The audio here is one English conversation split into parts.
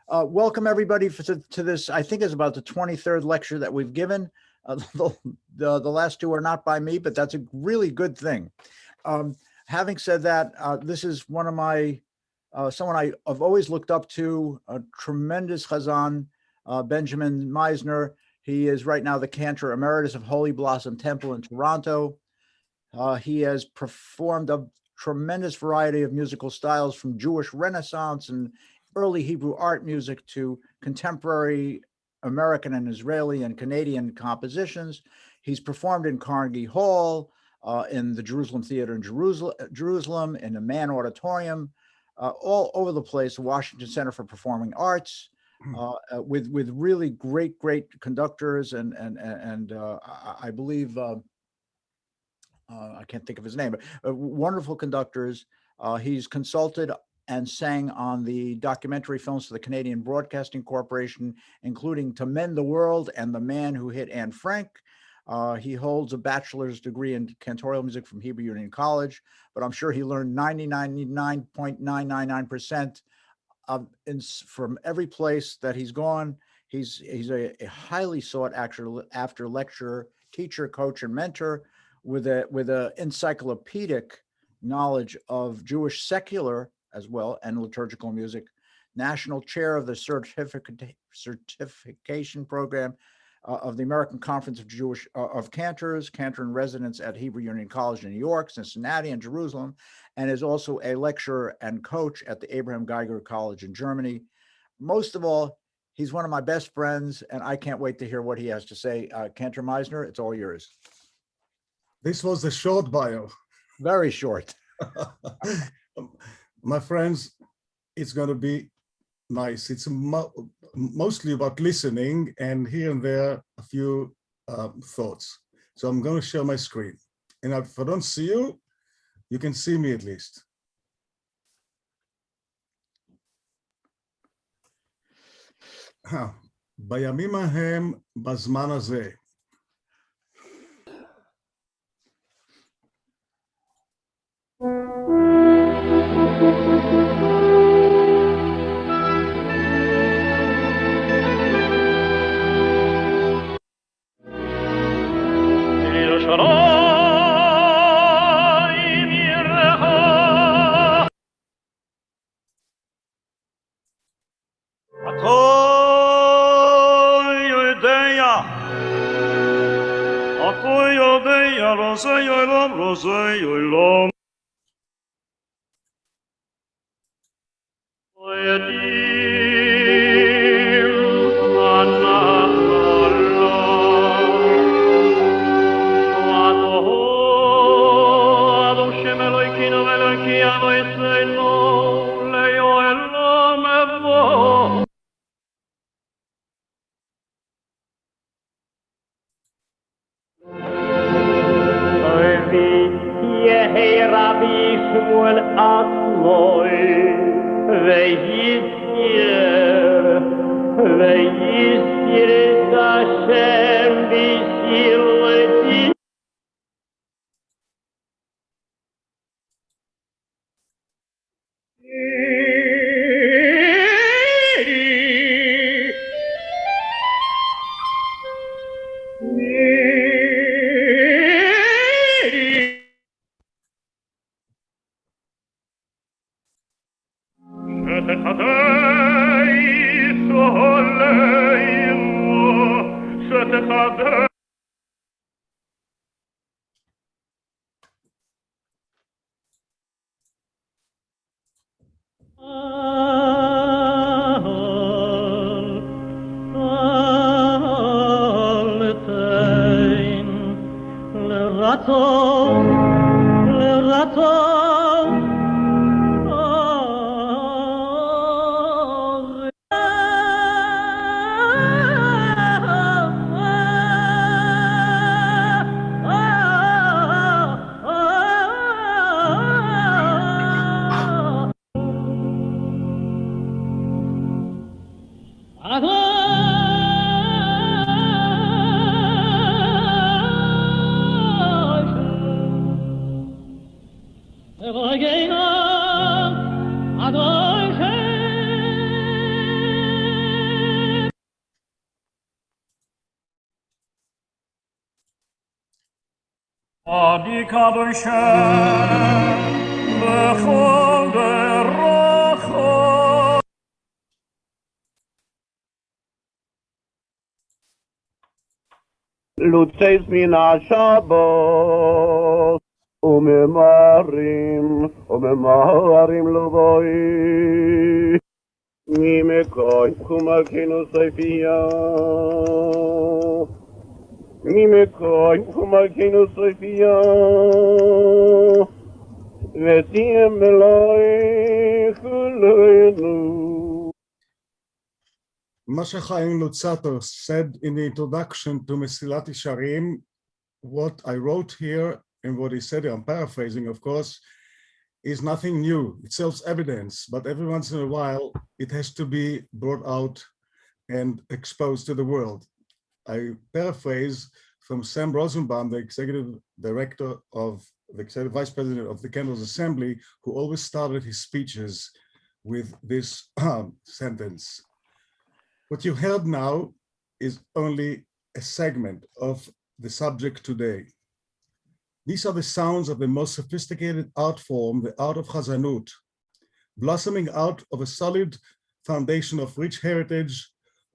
Welcome everybody to this. I think it's about the 23rd lecture that we've given. The last two are not by me, but that's a really good thing. Having said that, this is one of my, someone I've always looked up to, a tremendous Hazzan Benjamin Maissner. He is right now the Cantor Emeritus of Holy Blossom Temple in Toronto. He has performed a tremendous variety of musical styles, from Jewish Renaissance and early Hebrew art music to contemporary American and Israeli and Canadian compositions. He's performed in Carnegie Hall, in the Jerusalem Theater in Jerusalem, in the Mann Auditorium, all over the place, the Washington Center for Performing Arts, with really great conductors and I believe I can't think of his name, but wonderful conductors. He's consulted and sang on the documentary films for the Canadian Broadcasting Corporation, including To Mend the World and The Man Who Hit Anne Frank. He holds a bachelor's degree in cantorial music from Hebrew Union College, but I'm sure he learned 99.999% from every place that he's gone. He's a highly sought after lecturer, teacher, coach, and mentor with a encyclopedic knowledge of Jewish secular as well and liturgical music, national chair of the certification program of the American Conference of Cantors, cantor in residence at Hebrew Union College in New York, Cincinnati, and Jerusalem, and is also a lecturer and coach at the Abraham Geiger College in Germany. Most of all, he's one of my best friends, and I can't wait to hear what he has to say. Cantor Maissner, it's all yours. This was a short bio. Very short. My friends, it's going to be nice. It's mostly about listening and here and there a few thoughts. So I'm going to share my screen. And if I don't see you, you can see me at least. בימים ההם, בזמן הזה. Again, לוצייס מן השבת וממהרים לבואי ממקוי ומלכנו סופיה ממקוי ומלכנו סופיה ותהיה מלאי חולנו. Master Hazzanim said in the introduction to Mesilat Yesharim, what I wrote here and what he said, I'm paraphrasing, of course, is nothing new. It serves evidence, but every once in a while, it has to be brought out and exposed to the world. I paraphrase from Sam Rosenbaum, the executive director of the executive vice president of the Cantor's Assembly, who always started his speeches with this sentence. What you heard now is only a segment of the subject today. These are the sounds of the most sophisticated art form, the art of Hazzanuth, blossoming out of a solid foundation of rich heritage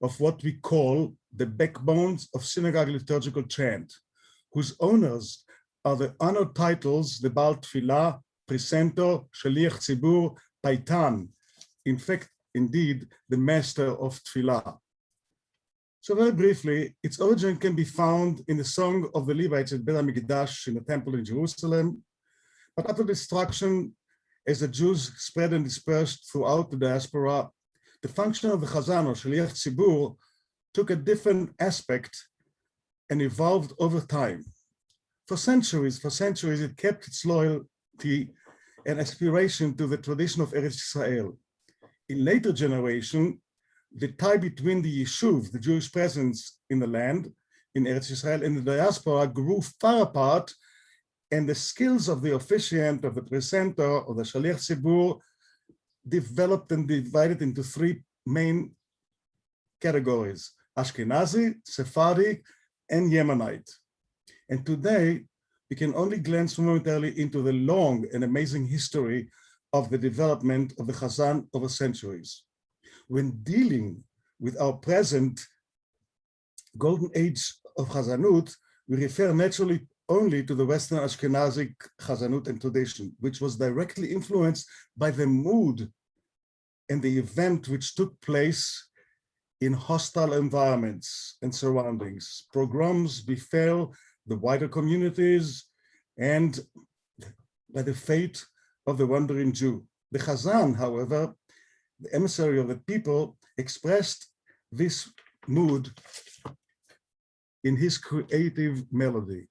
of what we call the backbones of synagogue liturgical chant, whose owners are the honored titles, the Ba'al T'filah, Precentor, Shliach Tzibur Ba'al in fact, indeed, the Master of Tfilah. So very briefly, its origin can be found in the song of the Levites at Bet HaMikdash in the temple in Jerusalem. But after destruction, as the Jews spread and dispersed throughout the diaspora, the function of the Hazzan or Shliach Tzibur took a different aspect and evolved over time. For centuries, it kept its loyalty and aspiration to the tradition of Eretz Israel. In later generation, the tie between the Yishuv, the Jewish presence in the land, in Eretz Israel, and the diaspora grew far apart, and the skills of the officiant, of the precentor, or the Shliach Tzibur developed and divided into three main categories: Ashkenazi, Sephardic, and Yemenite. And today, we can only glance momentarily into the long and amazing history of the development of the Hazzan over centuries. When dealing with our present golden age of Hazzanuth, we refer naturally only to the Western Ashkenazic Hazzanuth and tradition, which was directly influenced by the mood and the event which took place in hostile environments and surroundings. Pogroms befell the wider communities and by the fate of the wandering Jew. The Hazzan, however, the emissary of the people, expressed this mood in his creative melody.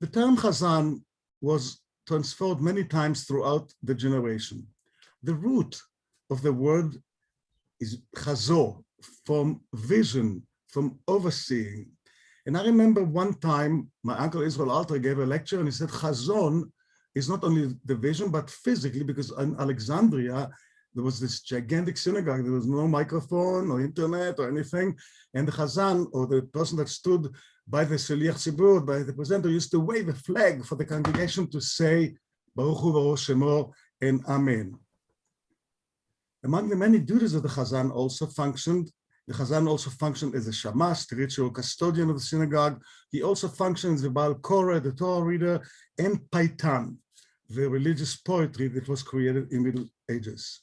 The term Hazzan was transferred many times throughout the generation. The root of the word is chazo, from vision, from overseeing. And I remember one time my uncle Israel Alter gave a lecture and he said, Chazon is not only the vision, but physically, because in Alexandria, there was this gigantic synagogue. There was no microphone or internet or anything. And the Hazzan, or the person that stood by the Shliach Tzibur, by the presenter, used to wave a flag for the congregation to say, Baruch Hu Baruch Shemo, and Amen. Among the many duties of the Hazzan the Hazzan also functioned as a shamas, the ritual custodian of the synagogue. He also functioned as a Baal Korah, the Torah reader, and Paitan, the religious poetry that was created in the Middle Ages.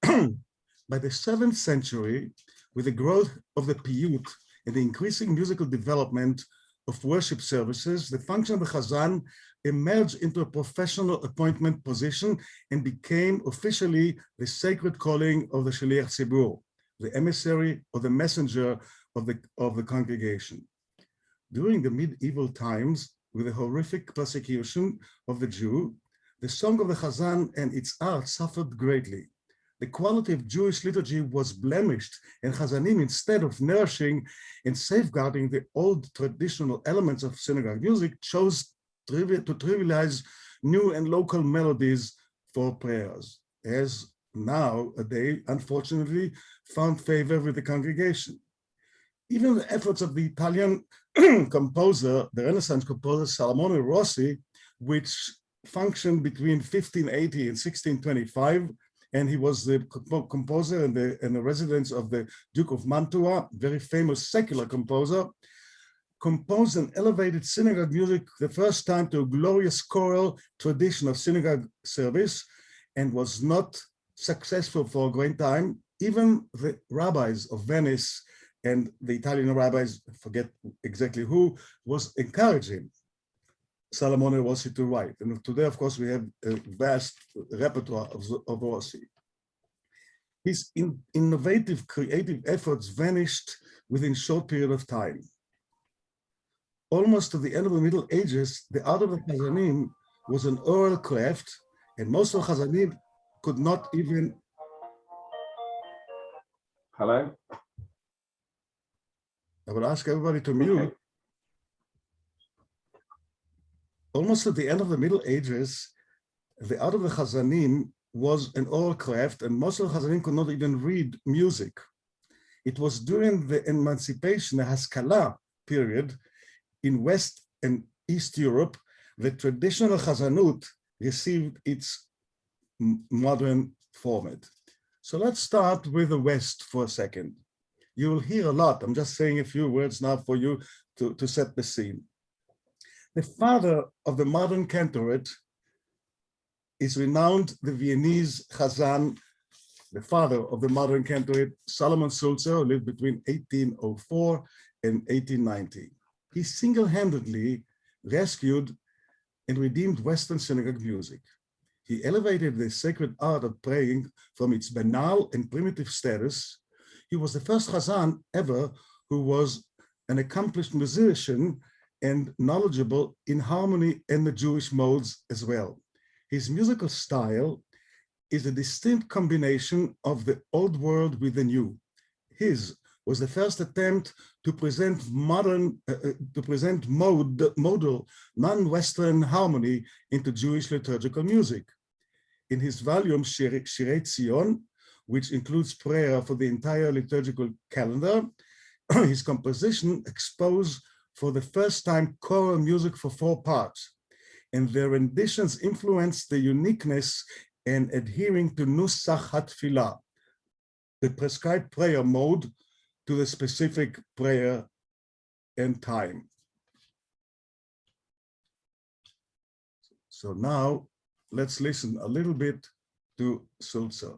By the 7th century, with the growth of the piyut and the increasing musical development of worship services, the function of the Hazzan emerged into a professional appointment position and became officially the sacred calling of the Shliach Tzibur, the emissary or the messenger of the congregation. During the medieval times, with the horrific persecution of the Jew, the song of the Hazzan and its art suffered greatly. The quality of Jewish liturgy was blemished, and Hazzanim, instead of nourishing and safeguarding the old traditional elements of synagogue music, chose to trivialize new and local melodies for prayers, as nowadays, unfortunately, found favor with the congregation. Even the efforts of the Italian composer, the Renaissance composer Salomone Rossi, which functioned between 1580 and 1625, and he was the composer and the residence of the Duke of Mantua, very famous secular composer, composed an elevated synagogue music the first time to a glorious choral tradition of synagogue service, and was not successful for a great time. Even the rabbis of Venice and the Italian rabbis, I forget exactly who, was encouraging Salomone Rossi to write. And today, of course, we have a vast repertoire of Rossi. His innovative, creative efforts vanished within a short period of time. Almost to the end of the Middle Ages, the art of the Hazzanim was an oral craft, and most of the Hazzanim could not even... Hello? I will ask everybody to mute. Okay. Almost at the end of the Middle Ages, the art of the Hazzanim was an oral craft, and most of the Hazzanim could not even read music. It was during the emancipation, the Haskalah period, in West and East Europe, the traditional Hazzanuth received its modern format. So let's start with the West for a second. You will hear a lot. I'm just saying a few words now for you to set the scene. The father of the modern cantorate is renowned the Viennese Hazzan, the father of the modern cantorate, Solomon Sulzer, who lived between 1804 and 1890. He single-handedly rescued and redeemed Western synagogue music. He elevated the sacred art of praying from its banal and primitive status. He was the first Hazzan ever who was an accomplished musician and knowledgeable in harmony and the Jewish modes as well. His musical style is a distinct combination of the old world with the new. His was the first attempt to present modal, non-Western harmony into Jewish liturgical music. In his volume, Shirei Tzion, which includes prayer for the entire liturgical calendar, his composition exposed for the first time choral music for 4 parts, and their renditions influenced the uniqueness and adhering to Nusach HaTfilah, the prescribed prayer mode, to the specific prayer and time. So now let's listen a little bit to Sulzer.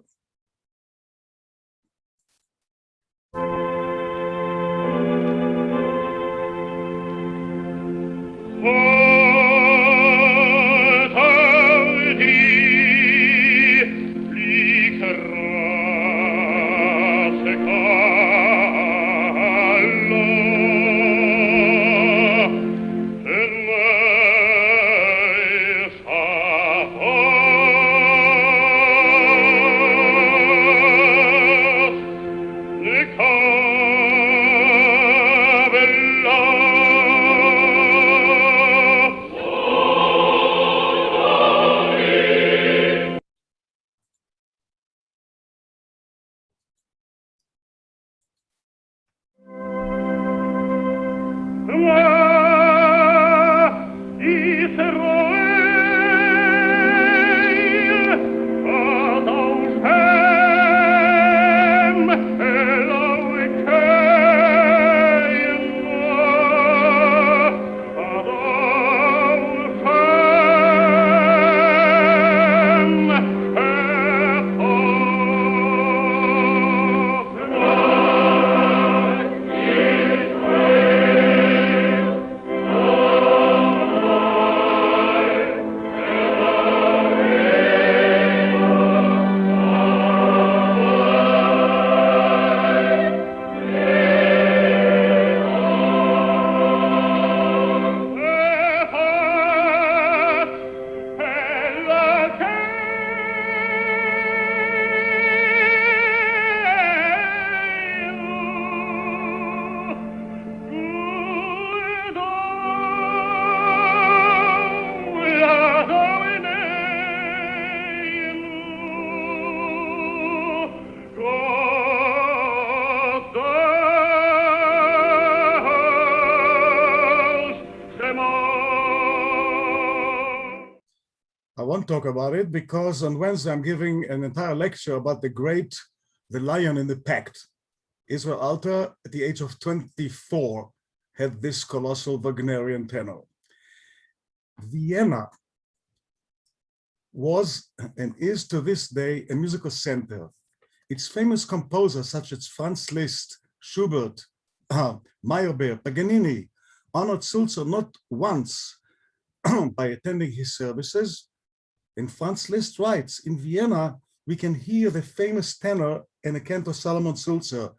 don't talk about it because on Wednesday I'm giving an entire lecture about the lion in the pact. Israel Alter, at the age of 24, had this colossal Wagnerian tenor. Vienna was and is to this day a musical center. Its famous composers such as Franz Liszt, Schubert, Meyerbeer, Paganini, honored Sulzer not once by attending his services. And Franz Liszt writes, in Vienna, we can hear the famous tenor and a cantor Solomon Sulzer.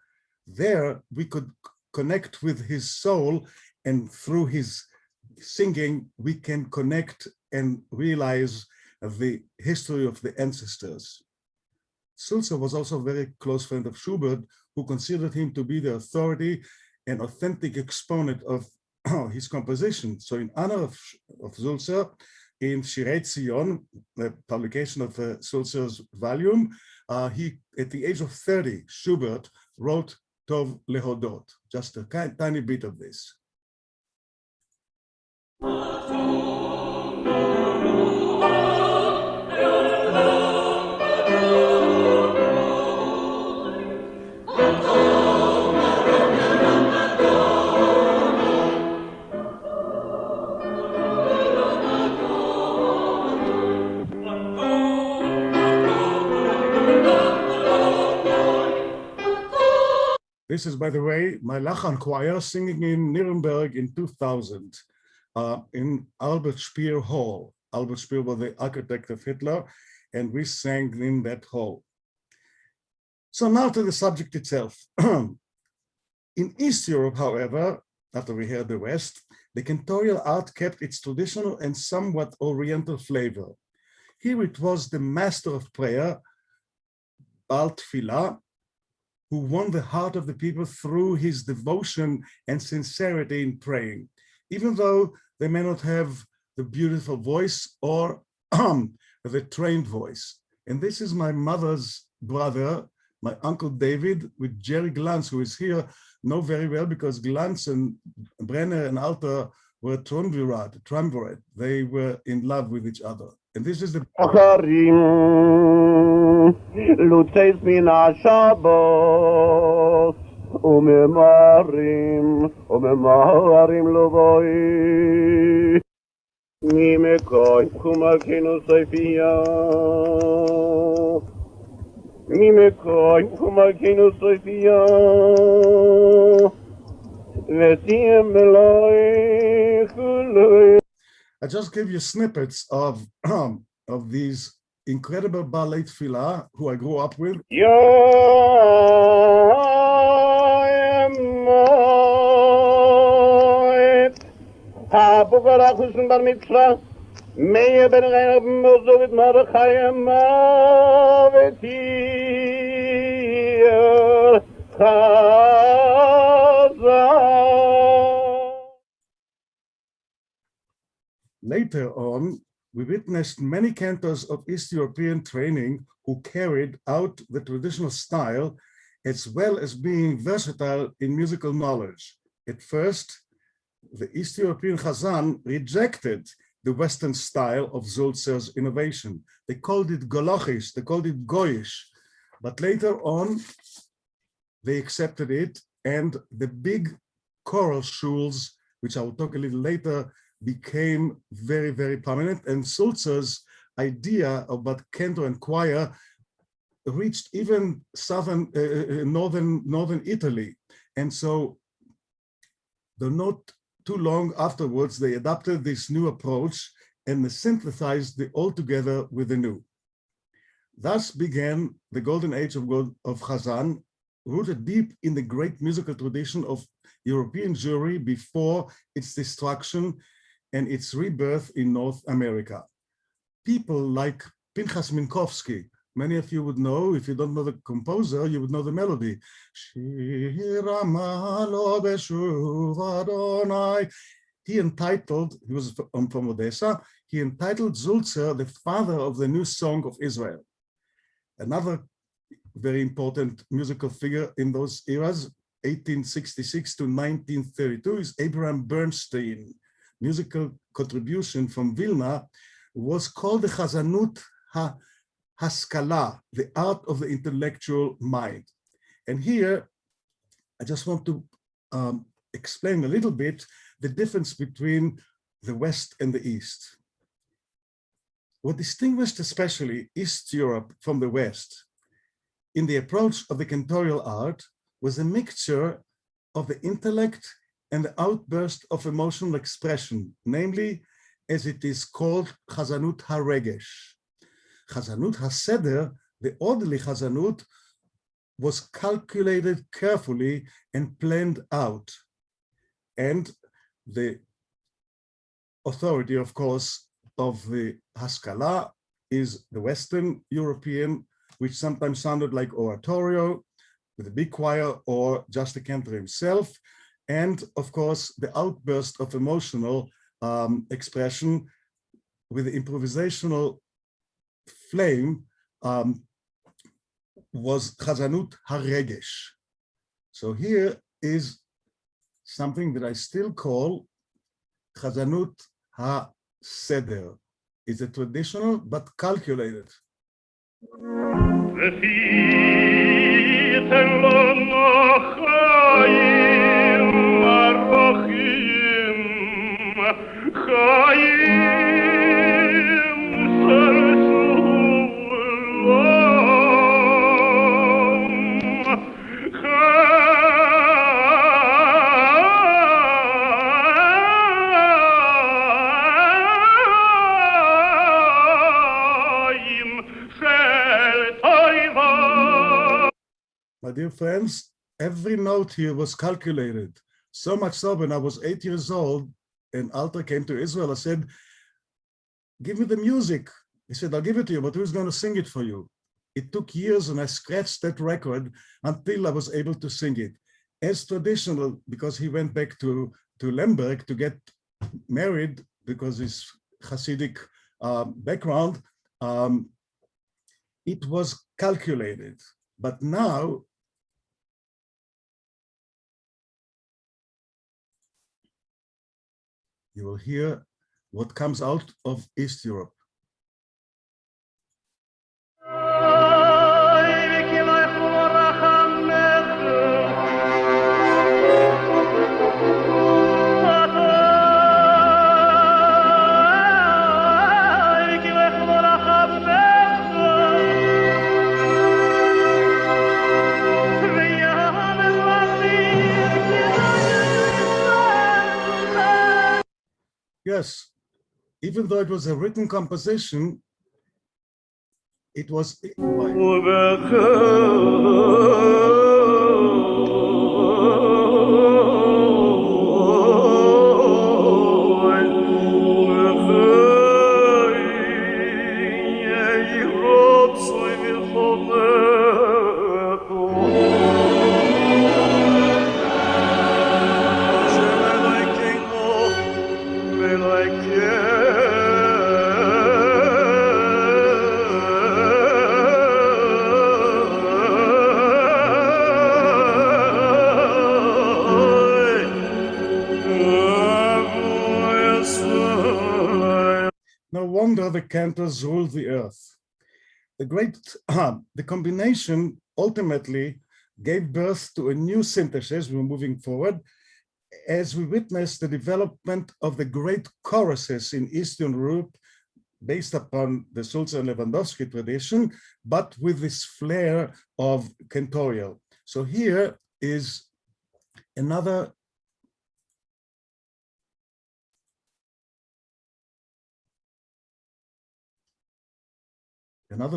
There we could connect with his soul, and through his singing, we can connect and realize the history of the ancestors. Sulzer was also a very close friend of Schubert, who considered him to be the authority and authentic exponent of his composition. So in honor of Sulzer, in Shirei Tzion, the publication of Sulzer's volume, he, at the age of 30, Schubert wrote Tov Lehodot, just a tiny bit of this. This is, by the way, my Lachan choir singing in Nuremberg in 2000 in Albert Speer Hall. Albert Speer was the architect of Hitler, and we sang in that hall. So now to the subject itself. In East Europe, however, after we heard the West, the cantorial art kept its traditional and somewhat oriental flavor. Here it was the master of prayer, Ba'al T'filah, who won the heart of the people through his devotion and sincerity in praying, even though they may not have the beautiful voice or the trained voice. And this is my mother's brother, my uncle David, with Jerry Glantz, who is here, know very well because Glantz and Brenner and Alter were triumvirate. They were in love with each other. And this is the Acharim, Lutzeis min ha-Shabbos, umemarim lovoi, Nimekoi kumakenu soifiyah, Nimekoi kumakenu soifiyah, Vesiem meloi chuloi. I just gave you snippets of these incredible Ba'alei T'filah who I grew up with. Later on, we witnessed many cantors of East European training who carried out the traditional style, as well as being versatile in musical knowledge. At first, the East European Hazzan rejected the Western style of Sulzer's innovation. They called it Golochish, they called it Goyish, but later on, they accepted it, and the big choral shuls, which I will talk a little later, became very, very prominent, and Sulzer's idea about cantor and choir reached even northern Italy. And so, though not too long afterwards, they adopted this new approach and they synthesized the old together with the new. Thus began the Golden Age of Hazzan, rooted deep in the great musical tradition of European Jewry before its destruction and its rebirth in North America. People like Pinchas Minkowski, many of you would know, if you don't know the composer, you would know the melody. He entitled, he was from Odessa, he entitled Sulzer the father of the new song of Israel. Another very important musical figure in those eras, 1866 to 1932, is Abraham Bernstein, musical contribution from Vilna, was called the Hazzanuth Haskala, the art of the intellectual mind. And here, I just want to explain a little bit the difference between the West and the East. What distinguished especially East Europe from the West in the approach of the cantorial art was a mixture of the intellect and the outburst of emotional expression, namely, as it is called, Hazzanuth HaRegesh. Hazzanuth HaSeder, the orderly Hazzanuth, was calculated carefully and planned out. And the authority, of course, of the Haskalah is the Western European, which sometimes sounded like oratorio with a big choir or just the cantor himself. And of course, the outburst of emotional expression with the improvisational flame was Hazzanuth HaRegesh. So here is something that I still call Hazzanuth HaSeder. It's a traditional but calculated. My dear friends, every note here was calculated. So much so when I was 8 years old and Alter came to Israel, I said, give me the music. He said, I'll give it to you, but who's going to sing it for you? It took years and I scratched that record until I was able to sing it. As traditional, because he went back to Lemberg to get married because his Hasidic background, it was calculated. But now, you will hear what comes out of East Europe. Yes, even though it was a written composition, it was. No wonder the cantors ruled the earth. The combination ultimately gave birth to a new synthesis. We're moving forward as we witness the development of the great choruses in Eastern Europe based upon the Sulzer and Lewandowski tradition, but with this flair of cantorial. So here is another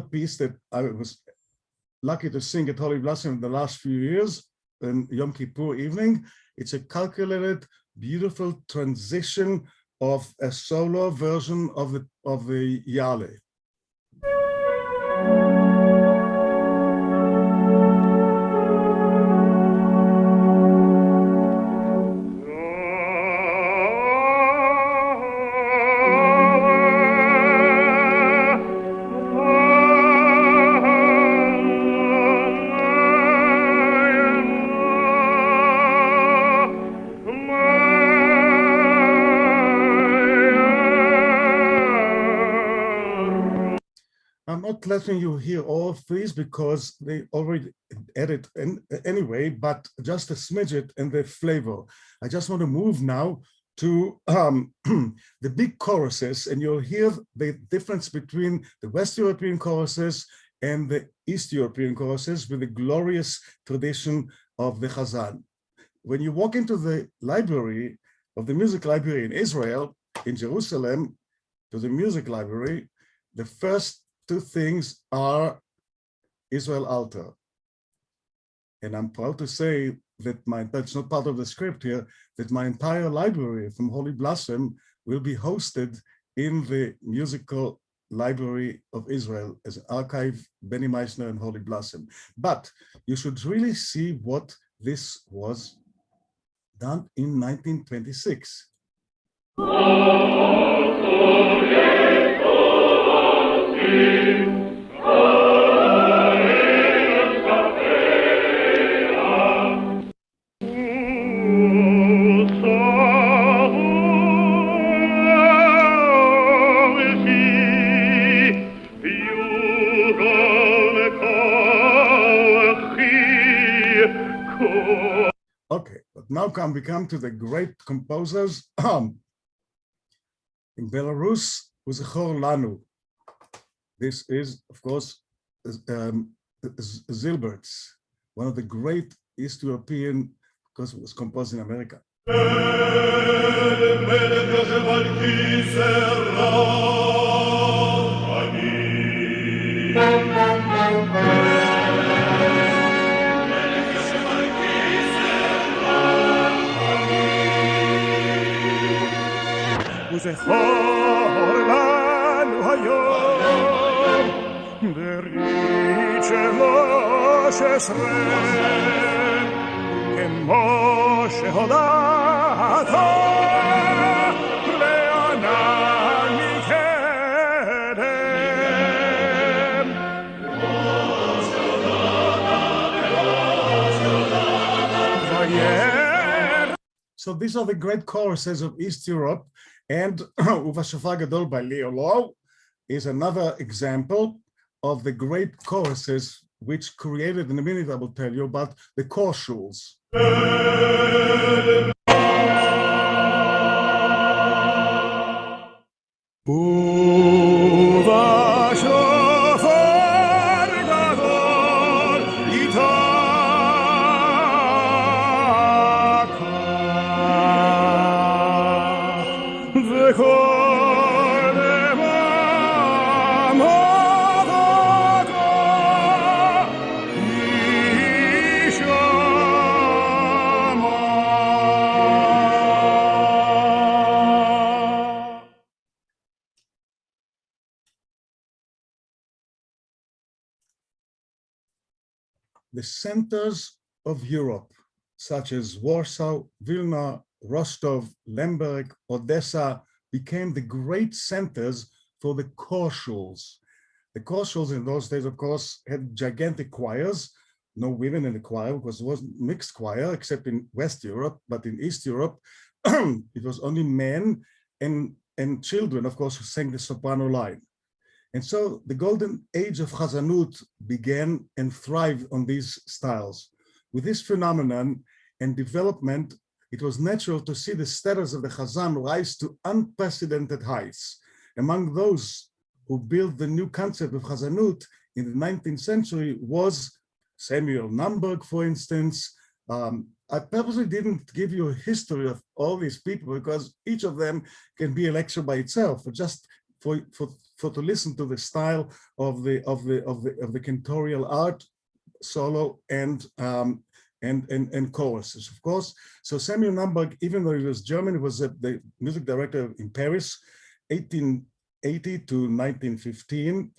piece that I was lucky to sing at Holy Blossom in the last few years, in Yom Kippur evening. It's a calculated, beautiful transition of a solo version of the Yale. not letting you hear all of these because they already edit anyway, but just a smidget and the flavor. I just want to move now to the big choruses, and you'll hear the difference between the West European choruses and the East European choruses with the glorious tradition of the Hazzan. When you walk into the library of the music library in Israel, in Jerusalem, to the music library, the first two things are Israel Altar. And I'm proud to say that that's not part of the script here, that my entire library from Holy Blossom will be hosted in the musical library of Israel as archive, Benny Maissner and Holy Blossom. But you should really see what this was done in 1926. Okay, but now we come to the great composers. In Belarus, Uzechor Lanu. This is, of course, Zilbert's, one of the great East European, because it was composed in America. וזכור לנו היום ברית 13 כמו שהודעת לענן מקדם. So these are the great choruses of East Europe. And Uvashofar Gadol by Leo Low is another example of the great choruses which created, in a minute I will tell you about the chorschuls. The centers of Europe, such as Warsaw, Vilna, Rostov, Lemberg, Odessa, became the great centers for the chorschuls. The chorschuls in those days, of course, had gigantic choirs, no women in the choir because it wasn't mixed choir except in West Europe, but in East Europe, it was only men and children, of course, who sang the soprano line. And so the Golden Age of Hazzanuth began and thrived on these styles. With this phenomenon and development, it was natural to see the status of the Hazzan rise to unprecedented heights. Among those who built the new concept of Hazzanuth in the 19th century was Samuel Numberg, for instance. I purposely didn't give you a history of all these people because each of them can be a lecture by itself, but just for to listen to the style of the cantorial art, solo and choruses, of course. So Samuel Numberg, even though he was German, he was the music director in Paris, 1880 to 1915.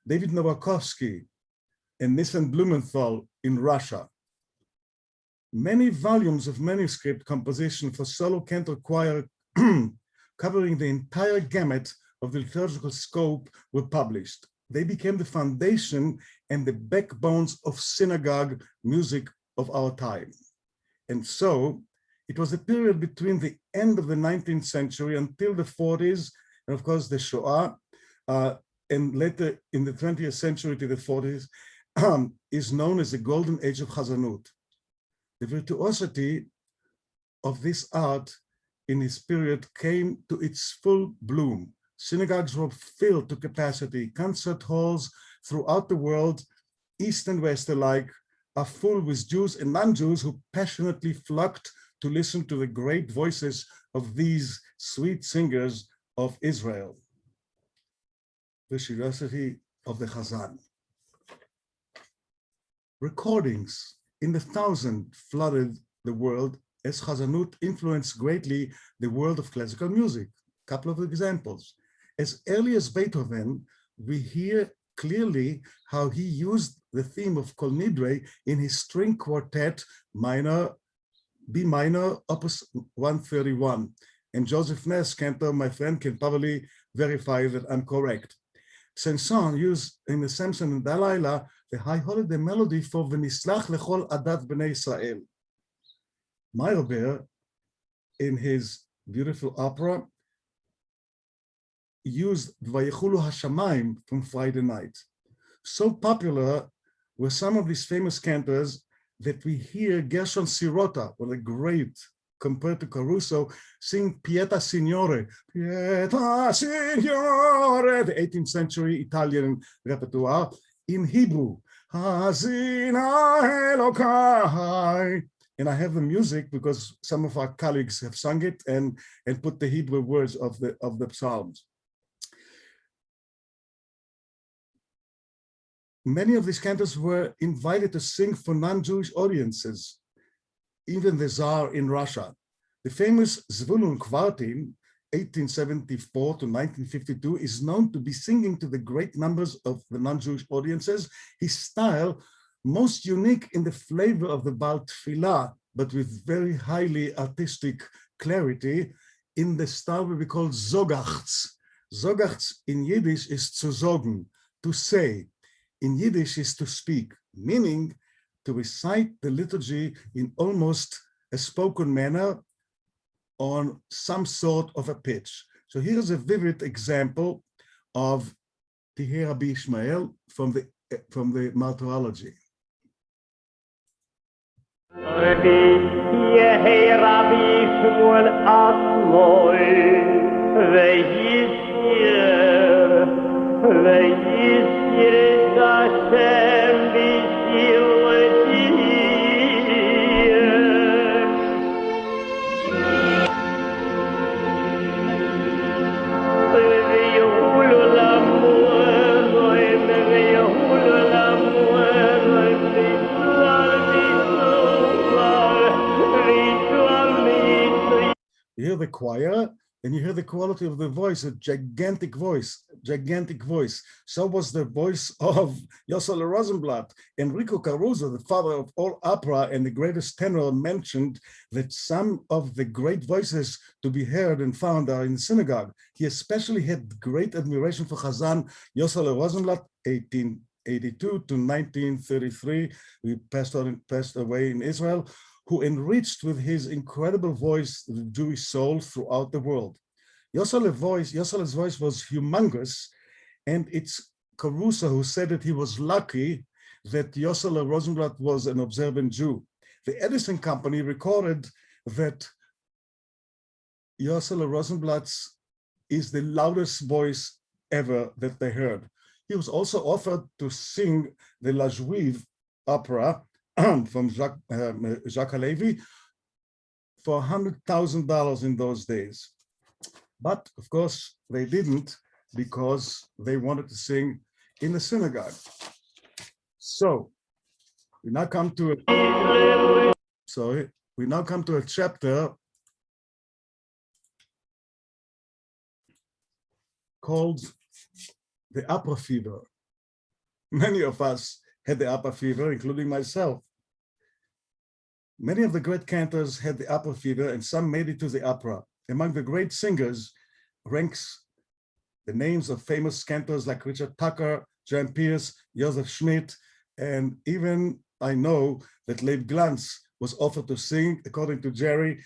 David Nowakovsky and Nissan Blumenthal in Russia. Many volumes of manuscript composition for solo cantor choir covering the entire gamut of the liturgical scope were published. They became the foundation and the backbones of synagogue music of our time. And so it was a period between the end of the 19th century until the 40s, and of course the Shoah, and later in the 20th century to the 40s, is known as the Golden Age of Hazzanuth. The virtuosity of this art in this period came to its full bloom. Synagogues were filled to capacity. Concert halls throughout the world, East and West alike, are full with Jews and non-Jews who passionately flocked to listen to the great voices of these sweet singers of Israel. The virtuosity of the Hazzan. Recordings in the thousand flooded the world as Hazzanuth influenced greatly the world of classical music. A couple of examples. As early as Beethoven, we hear clearly how he used the theme of Kol Nidre in his string quartet minor, B minor, opus 131. And Joseph Ness, Cantor, my friend, can probably verify that I'm correct. Saint-Saëns used in the Samson and Delilah the high holiday melody for V'nislach lechol adat b'nei Israel. Meyerbeer, in his beautiful opera, used Vayechulu Hashamayim from Friday night. So popular were some of these famous cantors that we hear Gershon Sirota, one of the great, compared to Caruso, sing Pieta Signore, Pieta Signore, the 18th century Italian repertoire, in Hebrew, Hazina Elokai. And I have the music because some of our colleagues have sung it and put the Hebrew words of the Psalms. Many of these cantors were invited to sing for non-Jewish audiences, even the Tsar in Russia. The famous Zvulun Kvartin, 1874 to 1952, is known to be singing to the great numbers of the non-Jewish audiences. His style, most unique in the flavor of the Ba'al T'filah, but with very highly artistic clarity, in the style we call Zogachts. Zogachts in Yiddish is zu sagen, to say. In Yiddish is to speak, meaning to recite the liturgy in almost a spoken manner on some sort of a pitch. So here's a vivid example of Tihe Rabbi Ishmael from the Martyrology. You hear the choir, and you hear the quality of the voice, a gigantic voice, gigantic voice. So was the voice of Yossele Rosenblatt. Enrico Caruso, the father of all opera and the greatest tenor, mentioned that some of the great voices to be heard and found are in the synagogue. He especially had great admiration for Hazzan Yossele Rosenblatt, 1882 to 1933. He passed away in Israel, who enriched with his incredible voice the Jewish soul throughout the world. Yossele's voice was humongous, and it's Caruso who said that he was lucky that Yossele Rosenblatt was an observant Jew. The Edison Company recorded that Yossele Rosenblatt is the loudest voice ever that they heard. He was also offered to sing the La Juive opera from Jacques Halevi for $100,000 in those days. But of course, they didn't, because they wanted to sing in the synagogue. So we now come to a chapter called the opera fever. Many of us had the opera fever, including myself. Many of the great cantors had the opera fever, and some made it to the opera. Among the great singers ranks the names of famous cantors like Richard Tucker, Jan Pierce, Joseph Schmidt, and even I know that Leib Glantz was offered to sing. According to Jerry,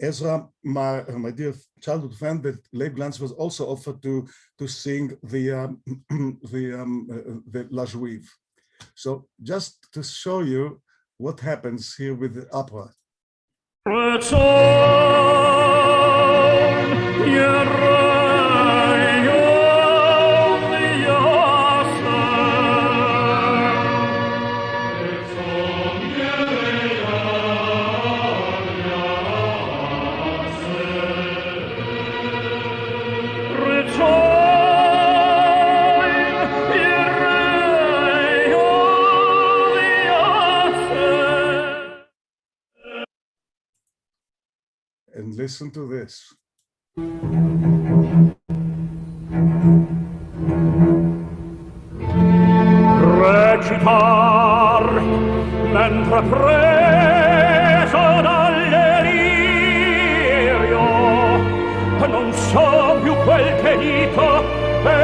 Ezra, my dear childhood friend, that Leib Glantz was also offered to sing the La Juive. So just to show you what happens here with the opera. And listen to this. Recitar mentre preso dal delirio non so più quel che dico e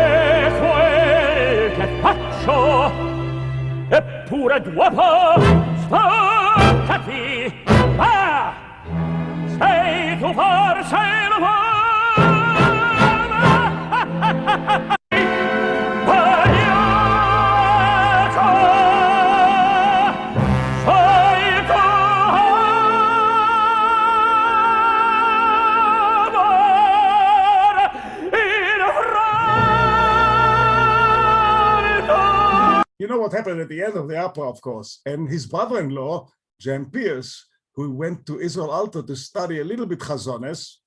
quel che faccio eppure dopo staccati va sei tu forse l'uomo You know what happened at the end of the opera, of course, and his brother-in-law, Jan Pierce, who went to Israel Alto to study a little bit Hazzan Ness.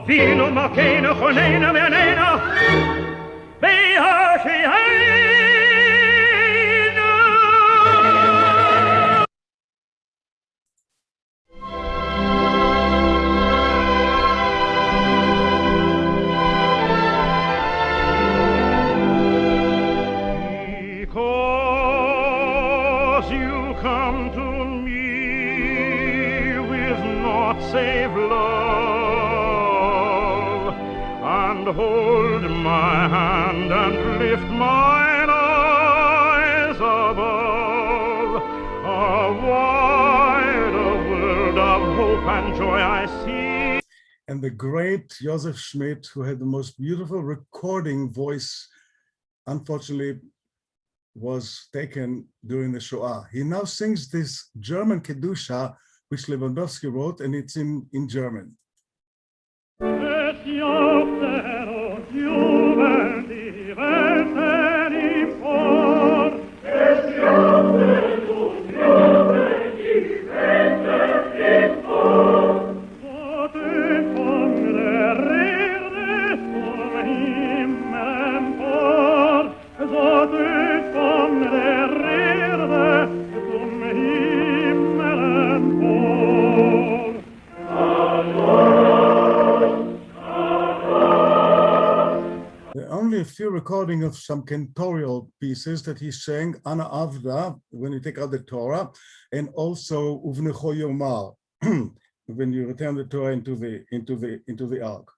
Vino ma che no conena me nena beati because you come to me with naught save love and hold my hand and lift mine eyes above a wider world of hope and joy I see. And the great Joseph Schmidt, who had the most beautiful recording voice, unfortunately was taken during the Shoah. He now sings this German Kedusha, which Lewandowski wrote, and it's in German. A few recording of some cantorial pieces that he sang Ana Avda when you take out the Torah, and also Uvnecho Yomar when you return the Torah into the ark.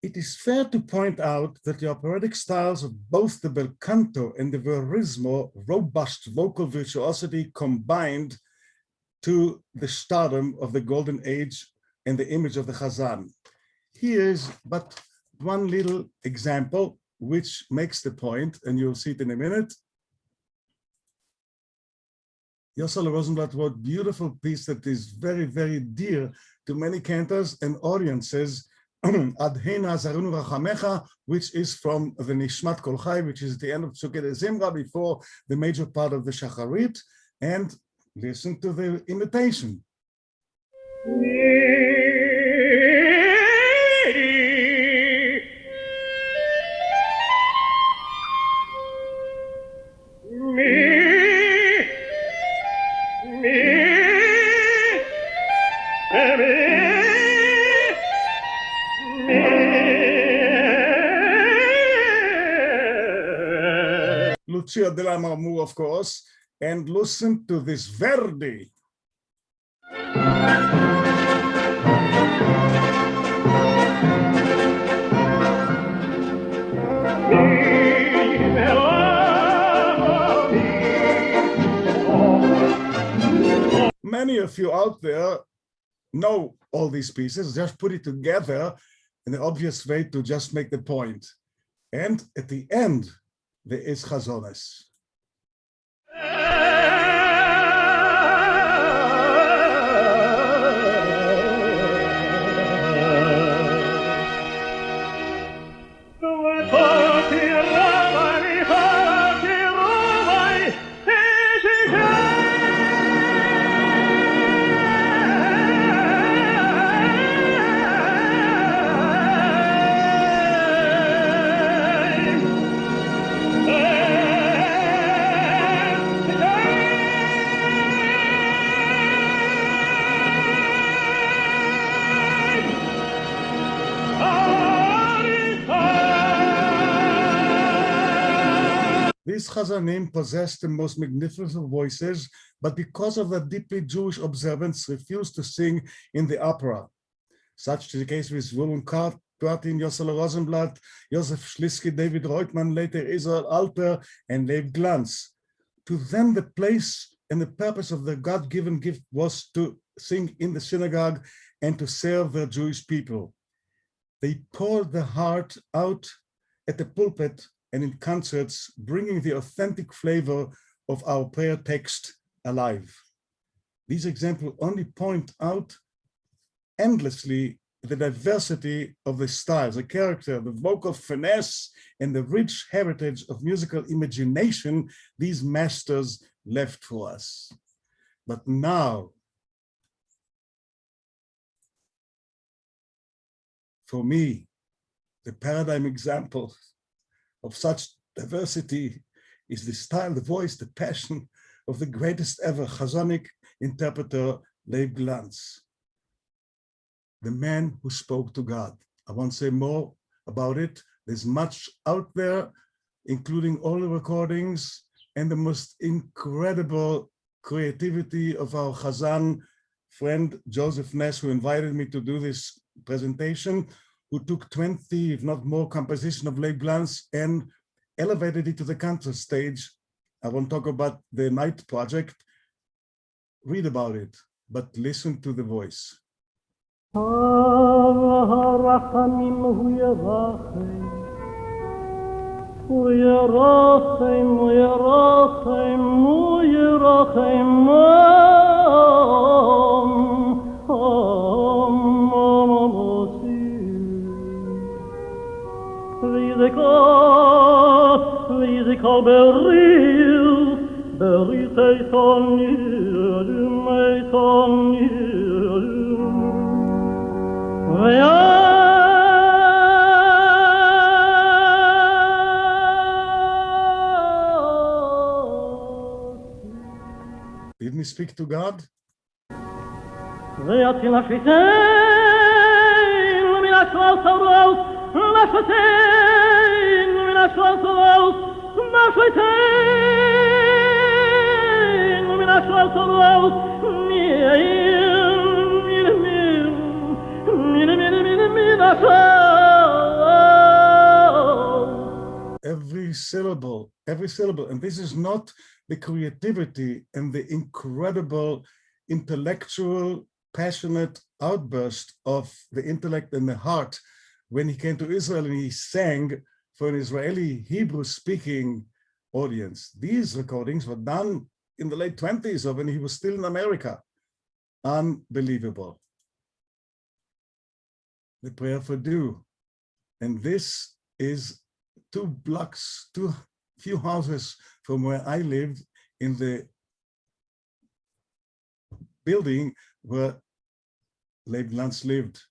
It is fair to point out that the operatic styles of both the bel canto and the verismo, robust vocal virtuosity, combined to the stardom of the Golden Age and the image of the Hazzan. Here's but one little example which makes the point, and you'll see it in a minute. Yossele Rosenblatt wrote a beautiful piece that is very, very dear to many cantors and audiences, Adhena Zarunu Rachamecha, which is from the Nishmat Kol Chai, which is at the end of Psukei de Zimra, before the major part of the Shacharit, and listen to the imitation. Lucia de la Marmor, of course, and listen to this Verdi. Many of you out there know all these pieces, just put it together in an obvious way to just make the point. And at the end, there is Hazzan Ness. These Hazzanim possessed the most magnificent voices, but because of their deeply Jewish observance, refused to sing in the opera. Such is the case with Willem Kartin, Yossel Rosenblatt, Josef Schlisky, David Reutmann, later Israel Alper, and Leib Glantz. To them, the place and the purpose of their God-given gift was to sing in the synagogue and to serve their Jewish people. They poured their heart out at the pulpit and in concerts, bringing the authentic flavor of our prayer text alive. These examples only point out endlessly the diversity of the styles, the character, the vocal finesse, and the rich heritage of musical imagination these masters left for us. But now, for me, the paradigm example of such diversity is the style, the voice, the passion of the greatest ever Hazzanic interpreter, Leib Glantz, the man who spoke to God. I won't say more about it. There's much out there, including all the recordings and the most incredible creativity of our Hazzan friend, Joseph Ness, who invited me to do this presentation, who took 20, if not more, composition of Leib Glantz and elevated it to the cantor stage. I won't talk about the Night Project. Read about it, but listen to the voice. Didn't he speak to God? Every syllable, and this is not the creativity and the incredible intellectual, passionate outburst of the intellect and the heart when he came to Israel and he sang for an Israeli Hebrew-speaking audience. These recordings were done in the late 20s or when he was still in America. Unbelievable. The prayer for dew. And this is 2 blocks, too few houses from where I lived, in the building where Leib Glantz lived.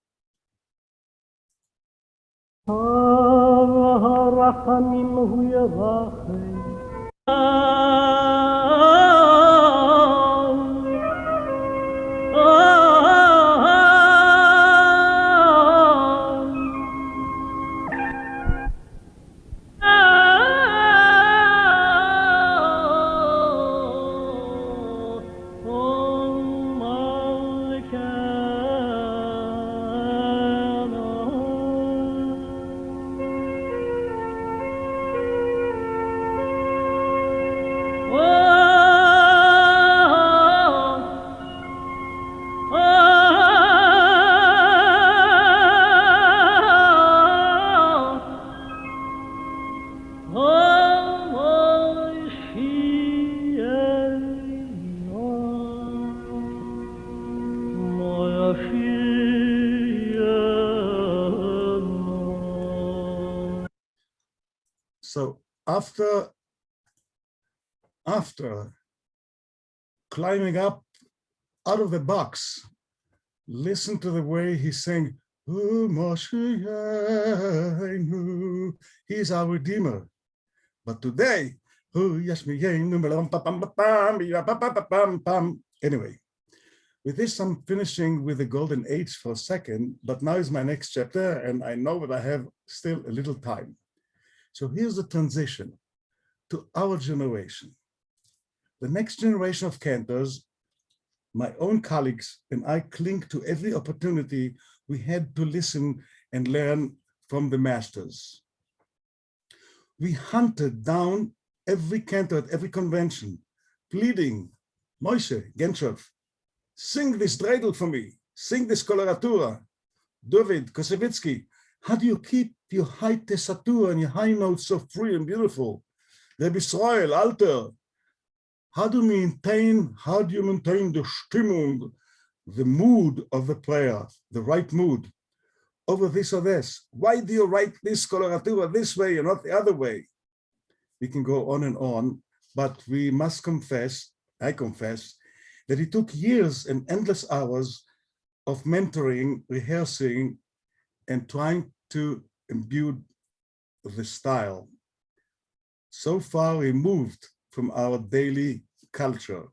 So after climbing up out of the box, listen to the way he sang, he's our Redeemer. But today, anyway, with this, I'm finishing with the Golden Age for a second, but now is my next chapter, and I know that I have still a little time. So here's the transition to our generation. The next generation of cantors, my own colleagues and I cling to every opportunity we had to listen and learn from the masters. We hunted down every cantor at every convention, pleading, Moshe, Genschow, sing this dreidel for me, sing this coloratura. David, Kosevitsky, how do you keep your high tessatura and your high notes so free and beautiful? Rabbi Israel, Alter, how do you maintain the Stimmung, the mood of the player, the right mood, over this or this? Why do you write this coloratura this way and not the other way? We can go on and on, but we must confess, I confess, that it took years and endless hours of mentoring, rehearsing, and trying to imbue the style, so far removed from our daily culture.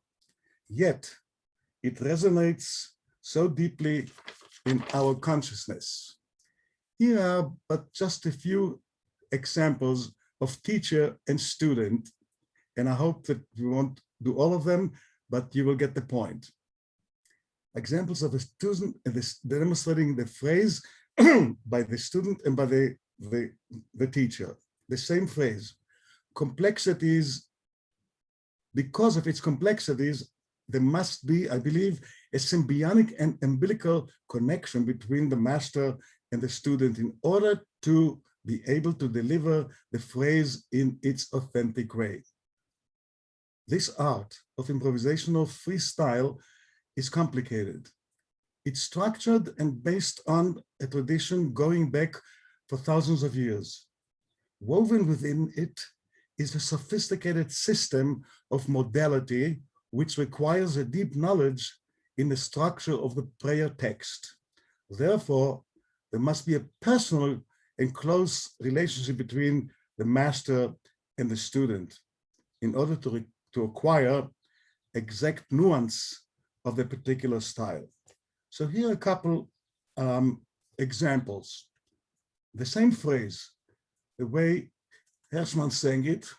Yet, it resonates so deeply in our consciousness. Here are but just a few examples of teacher and student, and I hope that we won't do all of them, but you will get the point. Examples of a student demonstrating the phrase by the student and by the teacher. The same phrase. Complexities, because of its complexities, there must be, I believe, a symbiotic and umbilical connection between the master and the student in order to be able to deliver the phrase in its authentic way. This art of improvisational freestyle is complicated. It's structured and based on a tradition going back for thousands of years. Woven within it is a sophisticated system of modality which requires a deep knowledge in the structure of the prayer text. Therefore, there must be a personal and close relationship between the master and the student in order to acquire exact nuance of the particular style. So here are a couple examples. The same phrase, the way Hershman sang it.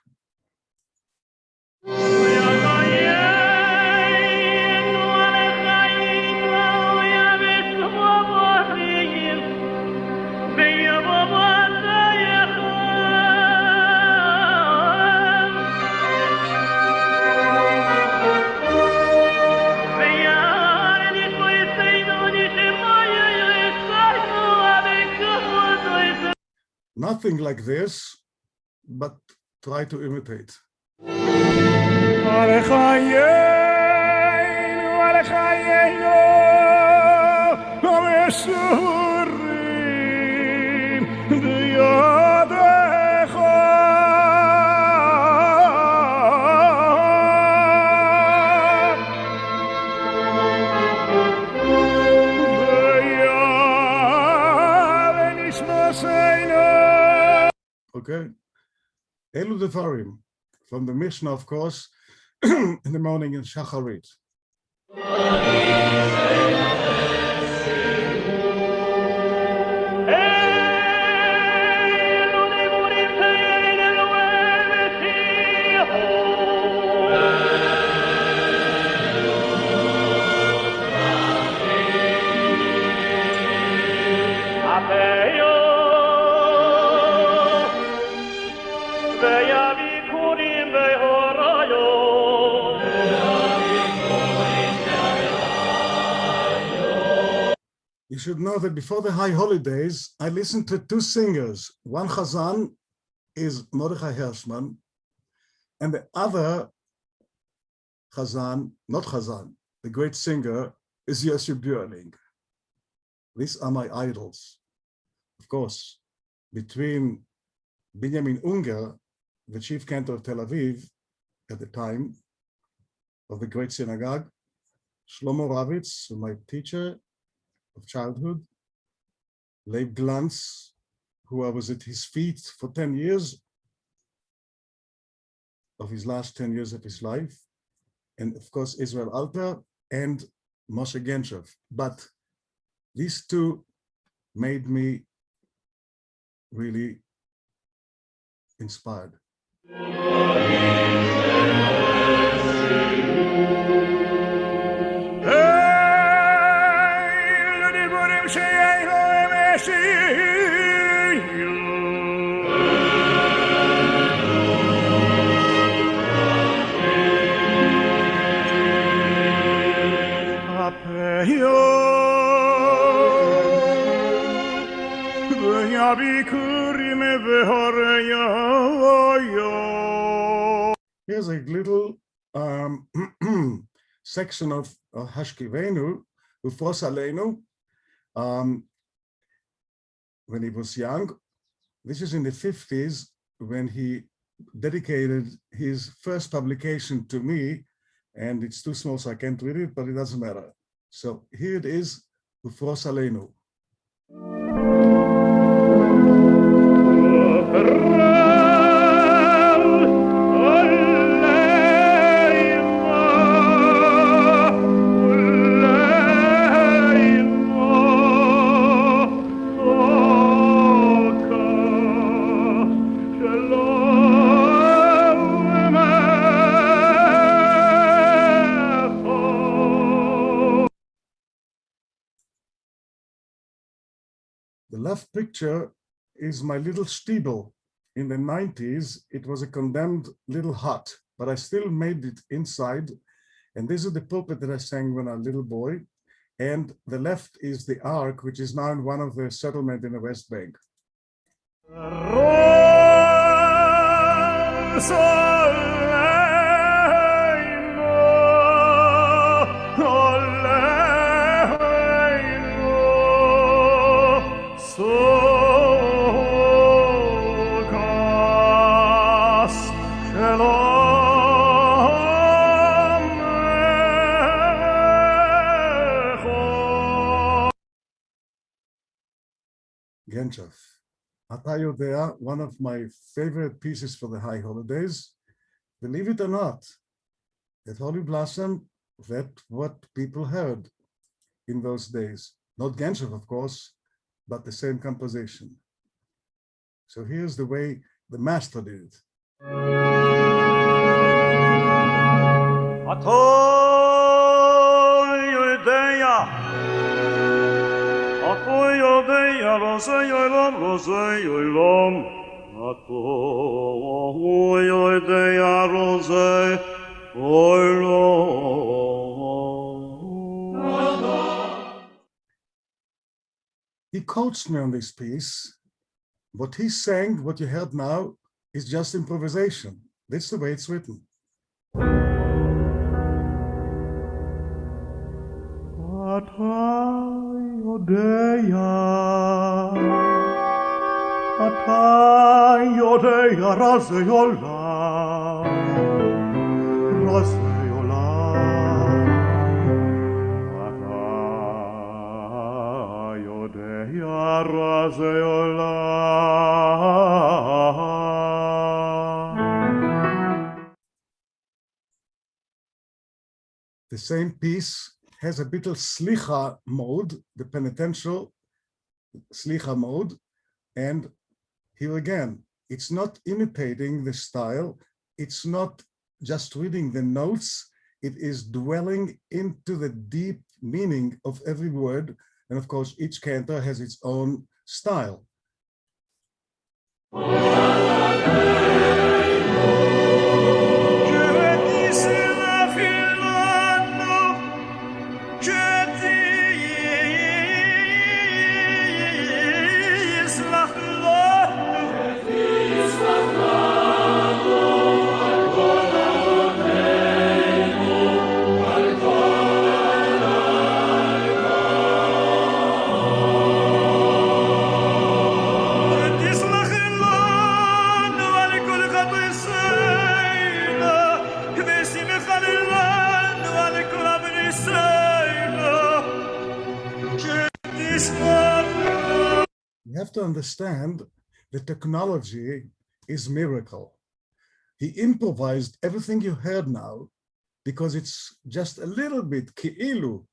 Nothing like this, but try to imitate. Okay, Elu Devarim, from the Mishnah, of course, in the morning in Shacharit. You should know that before the high holidays, I listened to two singers. One Hazzan is Mordechai Hershman, and the other Hazzan, not Hazzan, the great singer, is Yossi Björling. These are my idols. Of course, between Benjamin Unger the chief cantor of Tel Aviv at the time of the great synagogue, Shlomo Ravitz, my teacher of childhood, Leib Glantz, who I was at his feet for 10 years of his last 10 years of his life, and of course Israel Alter and Moshe Genshev. But these two made me really inspired. Here's a little section of Hashkivenu, Ufos Aleinu, when he was young. This is in the 50s when he dedicated his first publication to me, and it's too small so I can't read it, but it doesn't matter. So here it is, Ufos Aleinu. The left picture is my little shtibel. In the 90s, it was a condemned little hut, but I still made it inside. And this is the pulpit that I sang when I was a little boy. And the left is the ark, which is now in one of the settlements in the West Bank. Genshev. אתה יודע, one of my favorite pieces for the high holidays, believe it or not, at Holy Blossom, that's what people heard in those days. Not Genshev, of course, but the same composition. So here's the way the master did it. He coached me on this piece. What he sang, what you heard now, is just improvisation. That's the way it's written. The same piece has a bit of slicha mode, the penitential slicha mode, and here again, it's not imitating the style, it's not just reading the notes, it is dwelling into the deep meaning of every word, and of course, each cantor has its own style. to understand the technology is miracle. He improvised everything you heard now because it's just a little bit ki'ilu,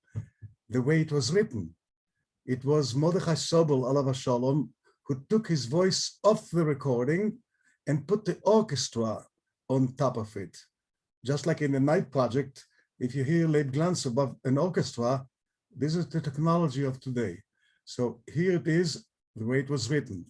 the way it was written. It was Mordechai Sobel, alav shalom, who took his voice off the recording and put the orchestra on top of it. Just like in the Night Project, if you hear Leib Glantz above an orchestra, this is the technology of today. So here it is, the way it was written.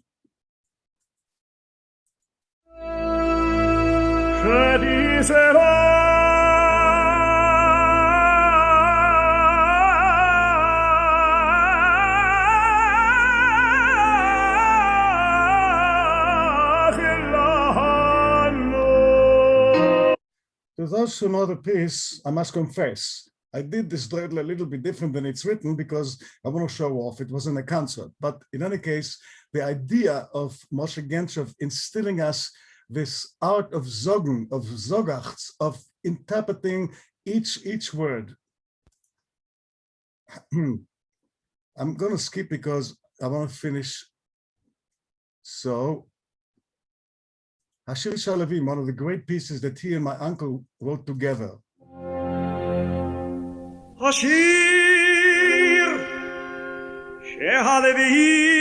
To those who know the piece, I must confess, I did this dreidel a little bit different than it's written because I want to show off. It wasn't a concert. But in any case, the idea of Moshe Genshov instilling us this art of zogen, of zogachts, of interpreting each word. I'm going to skip because I want to finish. So, Hashir Shalavim, one of the great pieces that he and my uncle wrote together. השיר שהלווים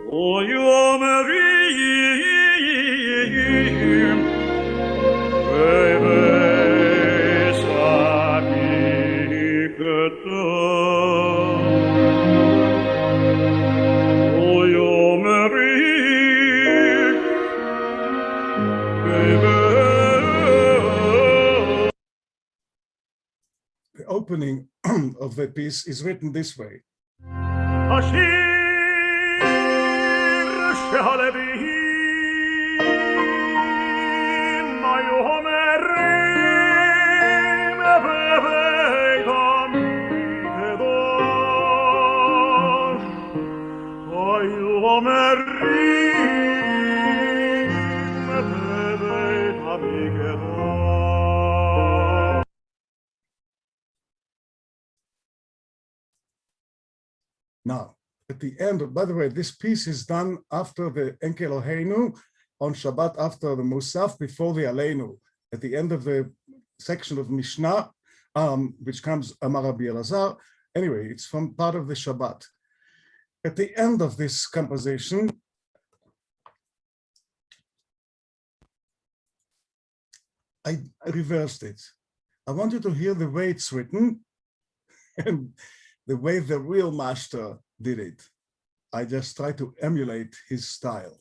אומרים ובשמי כתוב The opening of the piece is written this way. השיר שהלווים היו אומרים בבית המקדש היו אומרים בבית המקדש. Now, at the end, by the way, this piece is done after the Enke Eloheinu on Shabbat, after the Musaf, before the Aleinu. At the end of the section of Mishnah, which comes Amar Rabbi Elazar. Anyway, it's from part of the Shabbat. At the end of this composition, I reversed it. I want you to hear the way it's written and the way the real master did it. I just try to emulate his style.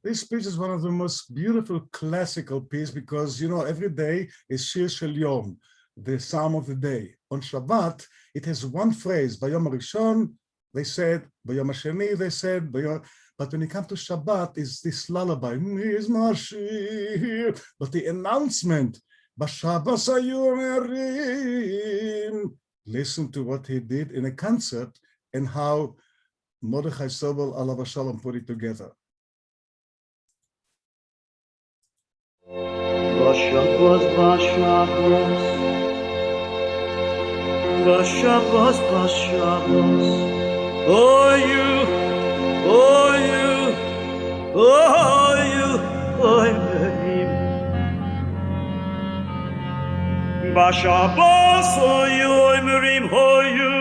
This piece is one of the most beautiful classical pieces because, you know, every day is Shir Shel Yom, the Psalm of the day. On Shabbat, it has one phrase, Bayom HaRishon, they said, Bayom HaSheni, they said, but when it comes to Shabbat, it's this lullaby, but the announcement, Bashabas Hayom. Listen to what he did in a concert and how Mordechai Sobel alav shalom put it together. Bashabas, oh you, Bashabas, oimerim, oimerim.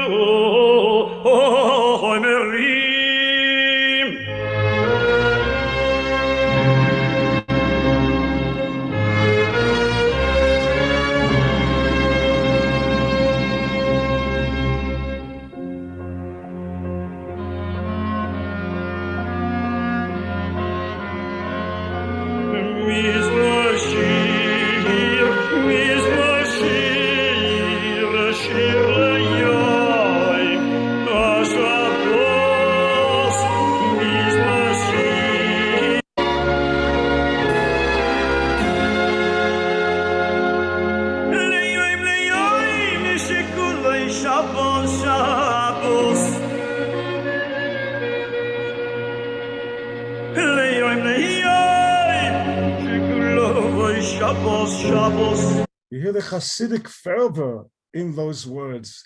Shabbos. You hear the Hasidic fervor in those words.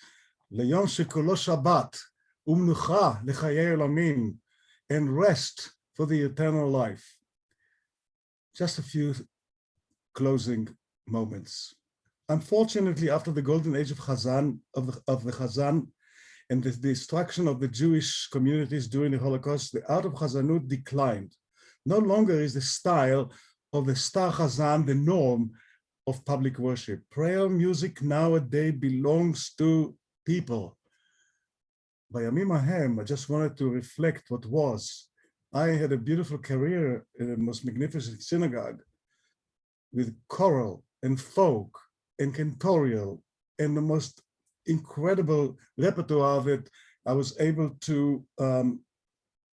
Leyom shekulo Shabbat, umnucha lechayei olamim, and rest for the eternal life. Just a few closing moments. Unfortunately, after the Golden Age of Hazzan, of the Hazzan, and the destruction of the Jewish communities during the Holocaust, the art of Hazzanuth declined. No longer is the style of the star Hazzan the norm of public worship. Prayer music nowadays belongs to people. Bayamim Ahem, I just wanted to reflect what was. I had a beautiful career in the most magnificent synagogue with choral and folk and cantorial and the most incredible repertoire that I was able to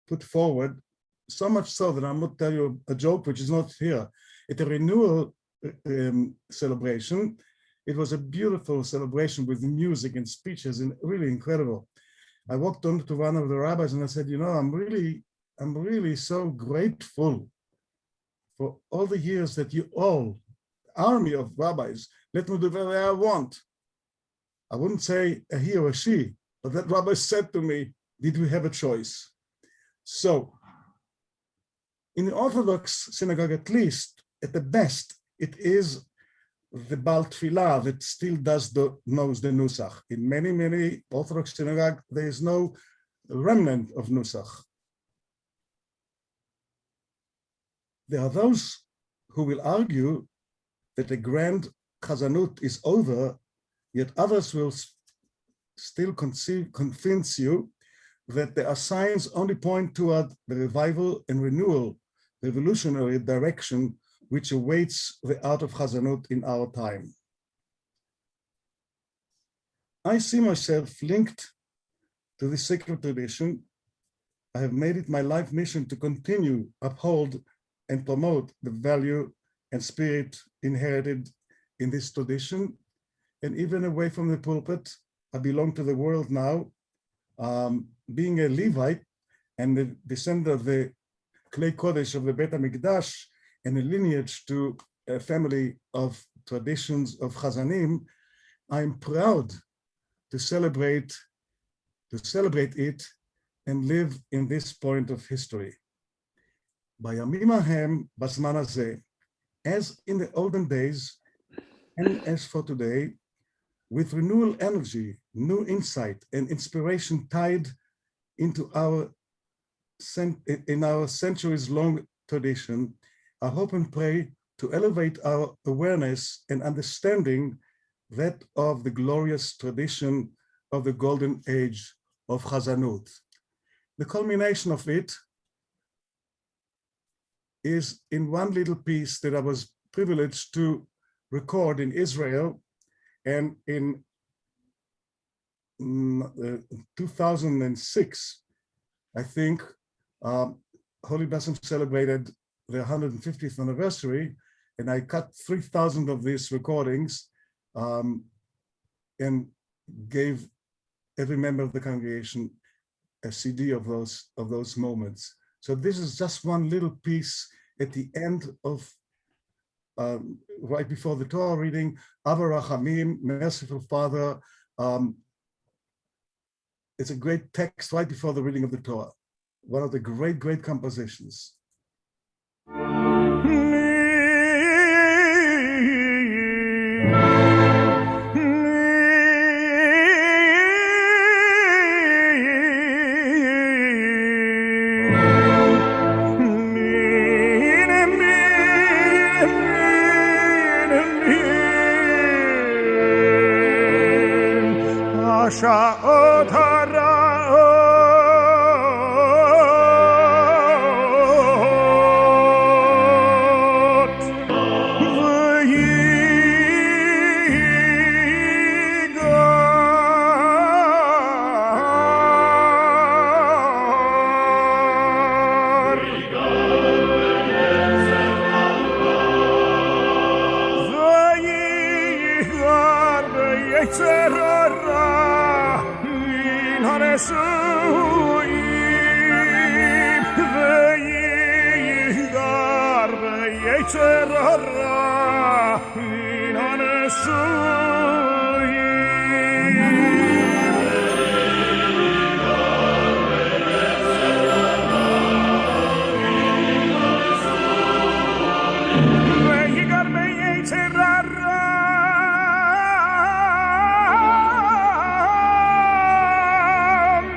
put forward, so much so that I'm going to tell you a joke which is not here. At a renewal celebration, it was a beautiful celebration with music and speeches and really incredible. I walked on to one of the rabbis and I said, you know, I'm really so grateful for all the years that you all, army of rabbis, let me do whatever I want. I wouldn't say a he or a she, but that rabbi said to me, did we have a choice? So, in the Orthodox synagogue, at least, at the best, it is the Ba'al T'filah that still knows the Nusach. In many, many Orthodox synagogues, there is no remnant of Nusach. There are those who will argue that the grand Hazzanuth is over, yet others will still convince you that there are signs only point toward the revival and renewal, revolutionary direction which awaits the art of Hazzanuth in our time. I see myself linked to this sacred tradition. I have made it my life mission to continue, uphold, and promote the value and spirit inherited in this tradition. And even away from the pulpit, I belong to the world now, being a Levite and the descendant of the clay Kodesh of the Beit HaMikdash and a lineage to a family of traditions of Hazzanim. I'm proud to celebrate it and live in this point of history. Bayamim Ahem Bazman Hazeh, as in the olden days and as for today, with renewal energy, new insight and inspiration tied into our centuries-long tradition, I hope and pray to elevate our awareness and understanding that of the glorious tradition of the Golden Age of Hazzanuth. The culmination of it is in one little piece that I was privileged to record in Israel, and in 2006, I think, Holy Basim celebrated the 150th anniversary, and I cut 3,000 of these recordings and gave every member of the congregation a CD of those moments. So this is just one little piece at the end of, right before the Torah reading, Ava Rachamim, Merciful Father. It's a great text right before the reading of the Torah. One of the great, great compositions. השעות הרעות ויגר ביצר הרע הנשואים ויגר יצר הרע מן הנשואים ויגר ביצר הרע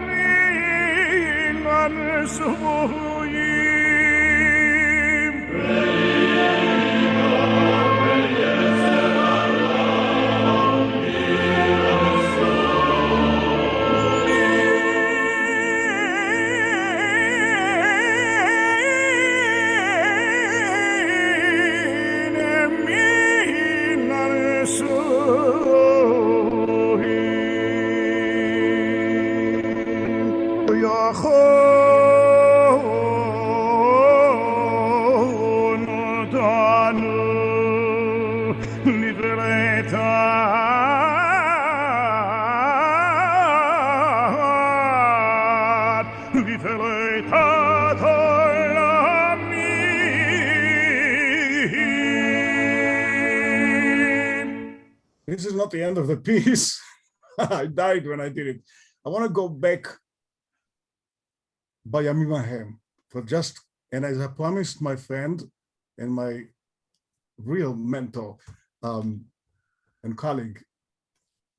מן הנשואים This is not the end of the piece. I died when I did it. I want to go back by Yamim Ahem for just, and as I promised my friend and my real mentor and colleague,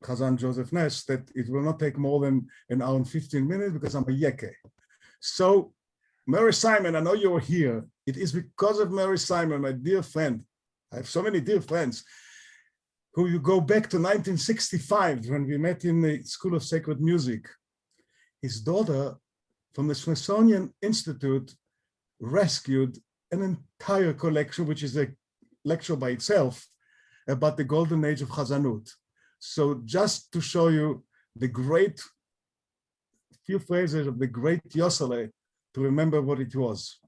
Hazzan Joseph Ness, that it will not take more than an hour and 15 minutes because I'm a yeke. So Mary Simon, I know you're here. It is because of Mary Simon, my dear friend. I have so many dear friends who you go back to 1965 when we met in the School of Sacred Music. His daughter from the Smithsonian Institute rescued an entire collection, which is a lecture by itself, about the Golden Age of Hazzanuth. So just to show you the great few phrases of the great Yosele to remember what it was.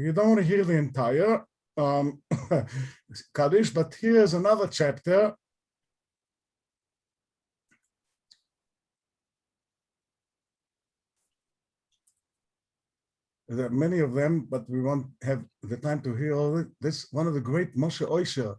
You don't want to hear the entire Kaddish, but here's another chapter. There are many of them, but we won't have the time to hear all of this. One of the great Moshe Oisher.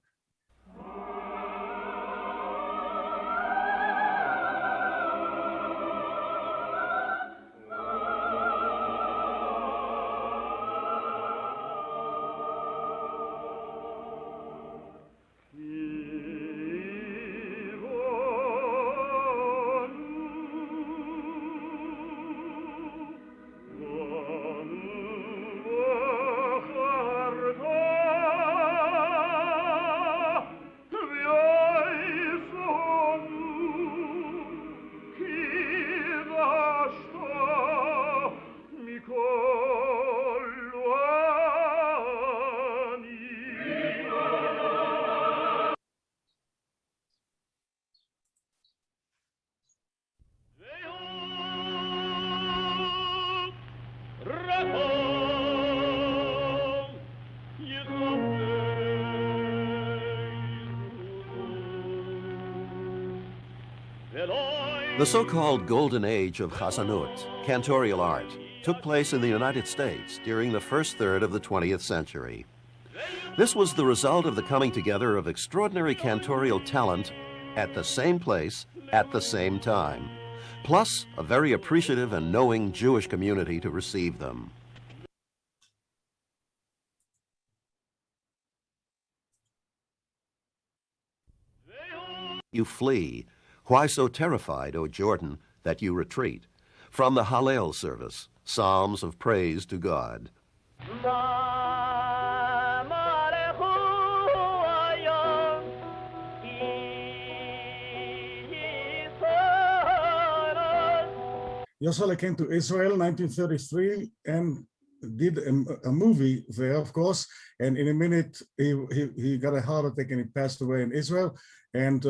The so-called Golden Age of Hazzanuth, cantorial art, took place in the United States during the first third of the 20th century. This was the result of the coming together of extraordinary cantorial talent at the same place at the same time, plus a very appreciative and knowing Jewish community to receive them. You flee. Why so terrified, O Jordan, that you retreat? From the Hallel service, psalms of praise to God. Yosele came to Israel in 1933, and did a movie there, of course, and in a minute he got a heart attack and he passed away in Israel. And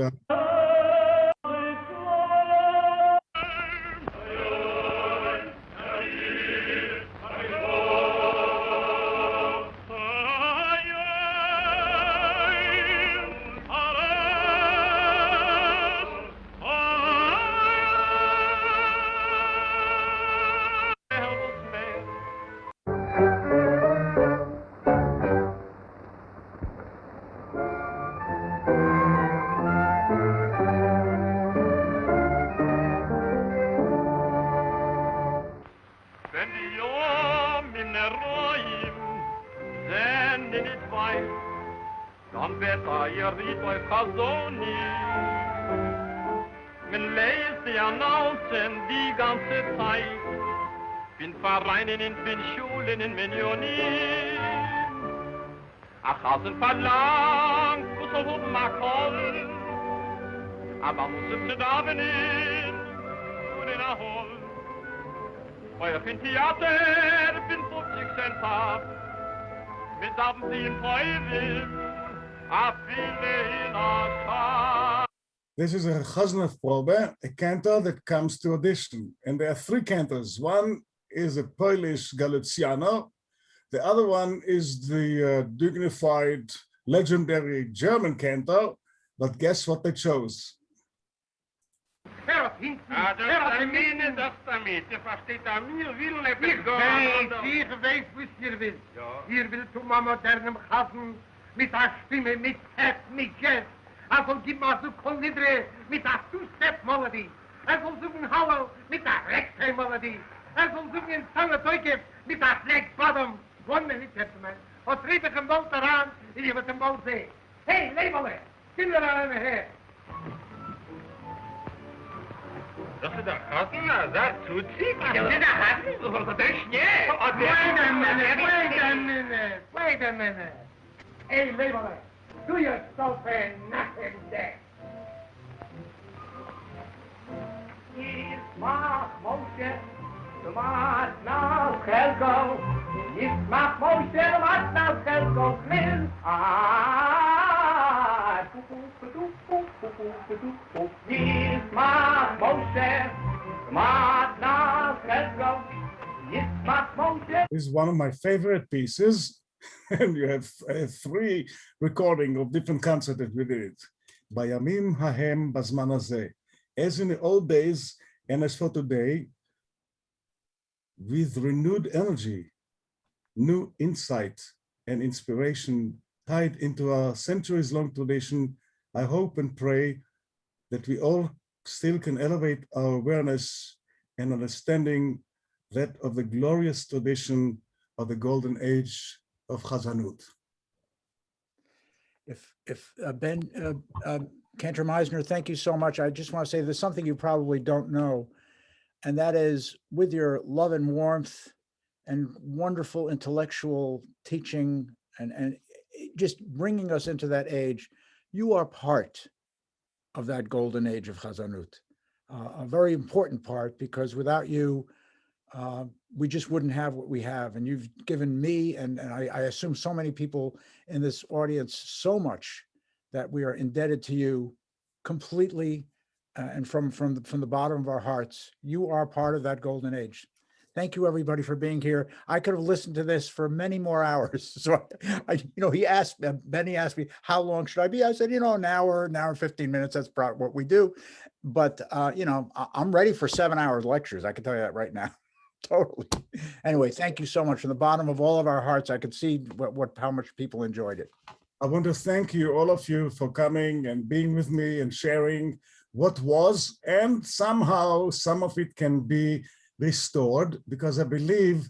Wenn die Jom in der Räum sind in die Zwei, dann wird ihr Ried auf Hazoni. Man lässt die Announcen die ganze Zeit, bin Vereinen in bin Schulen in Millionen. Ach, Hazen verlangt, muss auf oben machen, aber muss es nicht haben und in der Hol. Euer fin Theater bin 50 Cent ab. Mit haben Sie im Teufel a viele in a this is a Hazzanuth probe, a cantor that comes to audition. And there are three cantors. One is a Polish Galiciano. The other one is the dignified, legendary German cantor. But guess what they chose? Das damit. Ihr versteht an mir, will nicht Ich weiß, was ihr will. Ihr will zu einem modernen Hasen mit einer Stimme, mit Tap, mit Jazz. Also gib mal so Kolidre mit einer Two-Step-Melodie. Also suchen Howell mit einer Ragtime-Melodie. Also suchen Zangatoike mit einer Flag-Bottom. 1 minute, gentlemen. Und schrieb ich im Boot daran, und ich wird im Boot sehen. Hey, Labele, Kinder an her. Das ist der Hasen, das tut sich. Das ist der Hasen? Das ist schnell. Wait a minute. Hey, Labele, do yourself a nothing there. Mach Moshe, du machst nach Helgo. Mach Moshe, du machst nach Helgo. Mach Moshe, du machst nach Helgo. Mach Moshe. This is one of my favorite pieces. And you have 3 recordings of different concerts that we did. Bayamim Hahem Bazman Hazeh. As in the old days, and as for today, with renewed energy, new insight and inspiration tied into our centuries-long tradition, I hope and pray that we all still can elevate our awareness and understanding that of the glorious tradition of the Golden Age of Hazzanuth. Cantor Maissner, thank you so much. I just want to say there's something you probably don't know, and that is with your love and warmth and wonderful intellectual teaching and just bringing us into that age, you are part of that golden age of Hazzanuth, a very important part, because without you, we just wouldn't have what we have. And you've given me, and I assume so many people in this audience, so much that we are indebted to you completely, and from the bottom of our hearts. You are part of that golden age. Thank you, everybody, for being here. I could have listened to this for many more hours. So, Benny asked me, how long should I be? I said, an hour and 15 minutes. That's probably what we do. But, I'm ready for 7-hour lectures. I can tell you that right now. Totally. Anyway, thank you so much. From the bottom of all of our hearts, I could see how much people enjoyed it. I want to thank you, all of you, for coming and being with me and sharing what was, and somehow some of it can be restored, because I believe,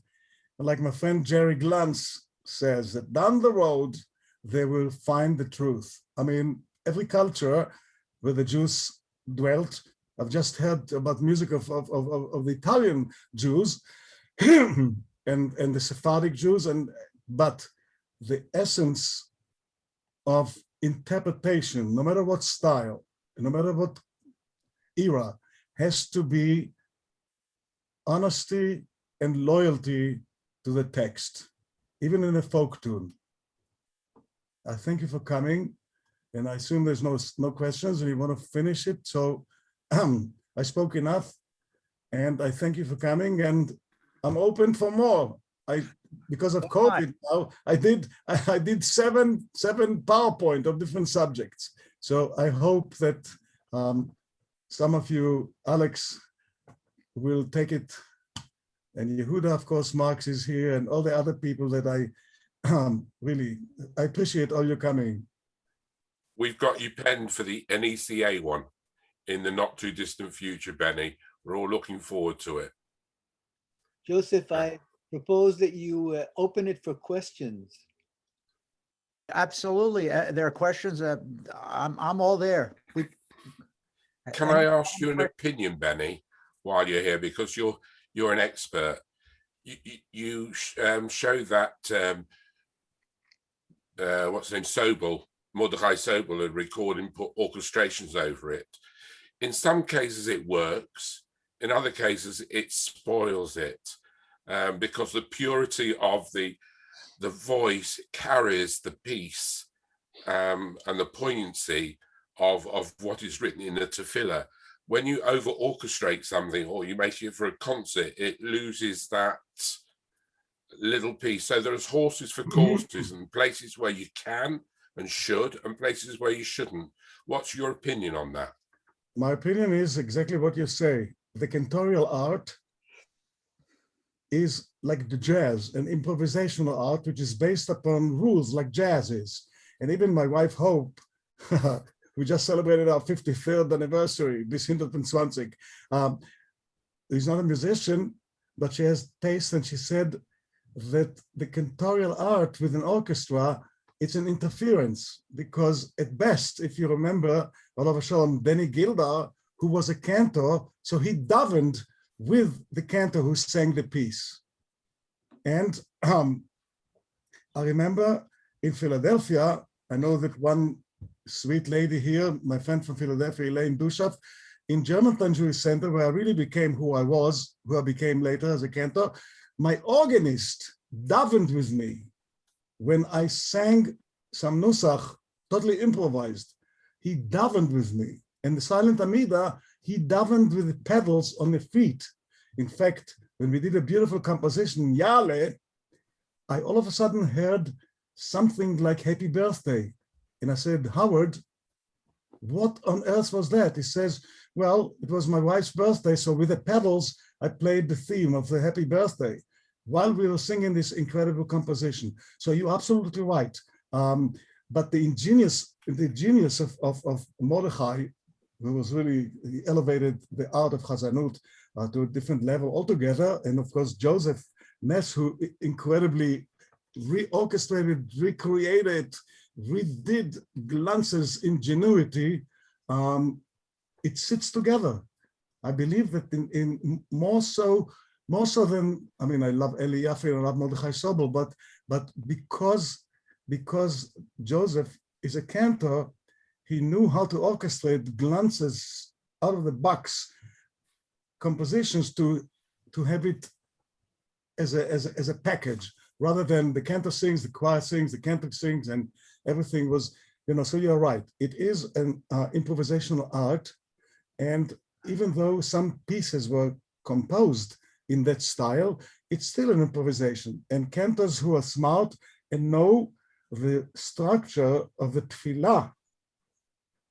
like my friend Jerry Glantz says, that down the road, they will find the truth. I mean, every culture where the Jews dwelt, I've just heard about music of the Italian Jews and the Sephardic Jews, but the essence of interpretation, no matter what style, no matter what era, has to be honesty and loyalty to to the text, even in a folk tune. I thank you for coming, and I assume there's no questions and you want to finish it. So I spoke enough, and I thank you for coming, and I'm open for more. Because of COVID now, I did seven PowerPoint of different subjects. So I hope that some of you, Alex, will take it, and Yehuda, of course, Marx is here, and all the other people that I appreciate all your coming. We've got you penned for the NECA one in the not too distant future, Benny. We're all looking forward to it. Joseph, I propose that you open it for questions. Absolutely. There are questions. I'm all there. Can I ask you an opinion, Benny, while you're here, because you're an expert? You show that what's his name, Mordechai Sobel, had recorded and put orchestrations over it. In some cases it works, in other cases it spoils it, because the purity of the voice carries the piece and the poignancy of what is written in the tefillah. When you over orchestrate something or you make it for a concert, it loses that little piece. So there's horses for courses, and places where you can and should, and places where you shouldn't. What's your opinion on that? My opinion is exactly what you say. The cantorial art is like the jazz, an improvisational art, which is based upon rules like jazz is. And even my wife, Hope, we just celebrated our 53rd anniversary, bis 120. She's not a musician, but she has taste, and she said that the cantorial art with an orchestra, it's an interference, because at best, if you remember, Olav Shalom, Benny Gildar, who was a cantor, so he davened with the cantor who sang the piece. And I remember in Philadelphia, I know that one sweet lady here, my friend from Philadelphia, Elaine Dushaft, in Germantown Jewish Center, where I really became who I was, who I became later as a cantor, my organist davened with me when I sang some nusach, totally improvised. He davened with me. And the silent Amida, he davened with the pedals on the feet. In fact, when we did a beautiful composition, Yale, I all of a sudden heard something like Happy Birthday. And I said, Howard, what on earth was that? He says, well, it was my wife's birthday, so with the pedals, I played the theme of the Happy Birthday while we were singing this incredible composition. So you're absolutely right. But the genius of Mordechai, who was really, he elevated the art of Hazzanuth to a different level altogether. And of course, Joseph Ness, who incredibly reorchestrated, recreated, redid Glanz's ingenuity, it sits together. I believe that in more so than, I mean, I love Eli Yaffe and I love Mordechai Sobel, but because Joseph is a cantor, he knew how to orchestrate Glanz's out of the box compositions to have it as a package, rather than the cantor sings, the choir sings, the cantor sings, and everything was, so you're right. It is an improvisational art. And even though some pieces were composed in that style, it's still an improvisation. And cantors who are smart and know the structure of the tefillah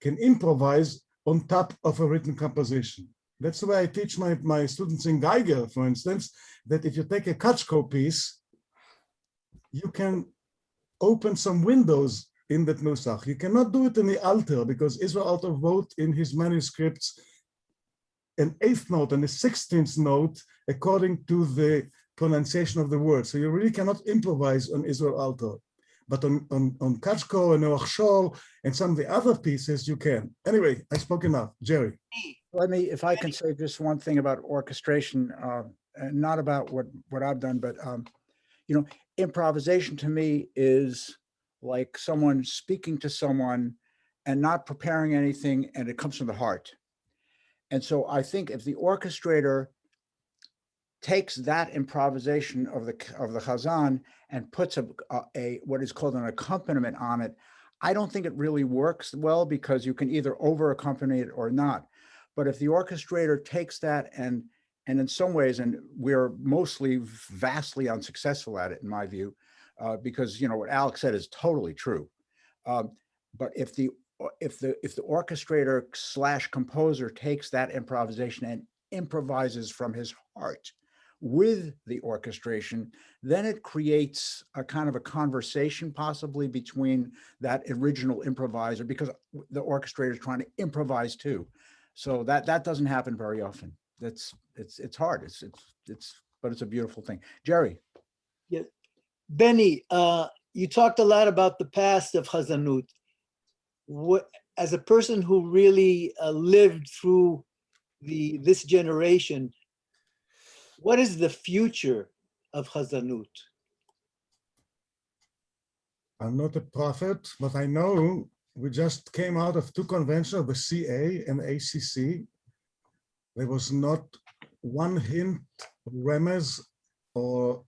can improvise on top of a written composition. That's the way I teach my students in Geiger, for instance, that if you take a Kachko piece, you can open some windows in that nusach. You cannot do it in the altar, because Israel Alter wrote in his manuscripts an 8th note and a 16th note according to the pronunciation of the word. So you really cannot improvise on Israel Alter. But on Kachko and Oachshol and some of the other pieces, you can. Anyway, I spoke enough. Jerry. Let me, if I can say just one thing about orchestration, and not about what I've done, but improvisation to me is like someone speaking to someone and not preparing anything, and it comes from the heart. And so I think if the orchestrator takes that improvisation of the Hazzan and puts a what is called an accompaniment on it, I don't think it really works well, because you can either over accompany it or not. But if the orchestrator takes that and in some ways, and we're mostly vastly unsuccessful at it, in my view, because what Alex said is totally true. But if the orchestrator / composer takes that improvisation and improvises from his heart with the orchestration, then it creates a kind of a conversation possibly between that original improviser, because the orchestrator is trying to improvise too. So that doesn't happen very often. It's hard. But it's a beautiful thing. Jerry. Yeah. Benny, you talked a lot about the past of Hazzanuth. As a person who really lived through this generation, what is the future of Hazzanuth? I'm not a prophet, but I know we just came out of 2 conventions, the CA and ACC. There was not one hint, remez, or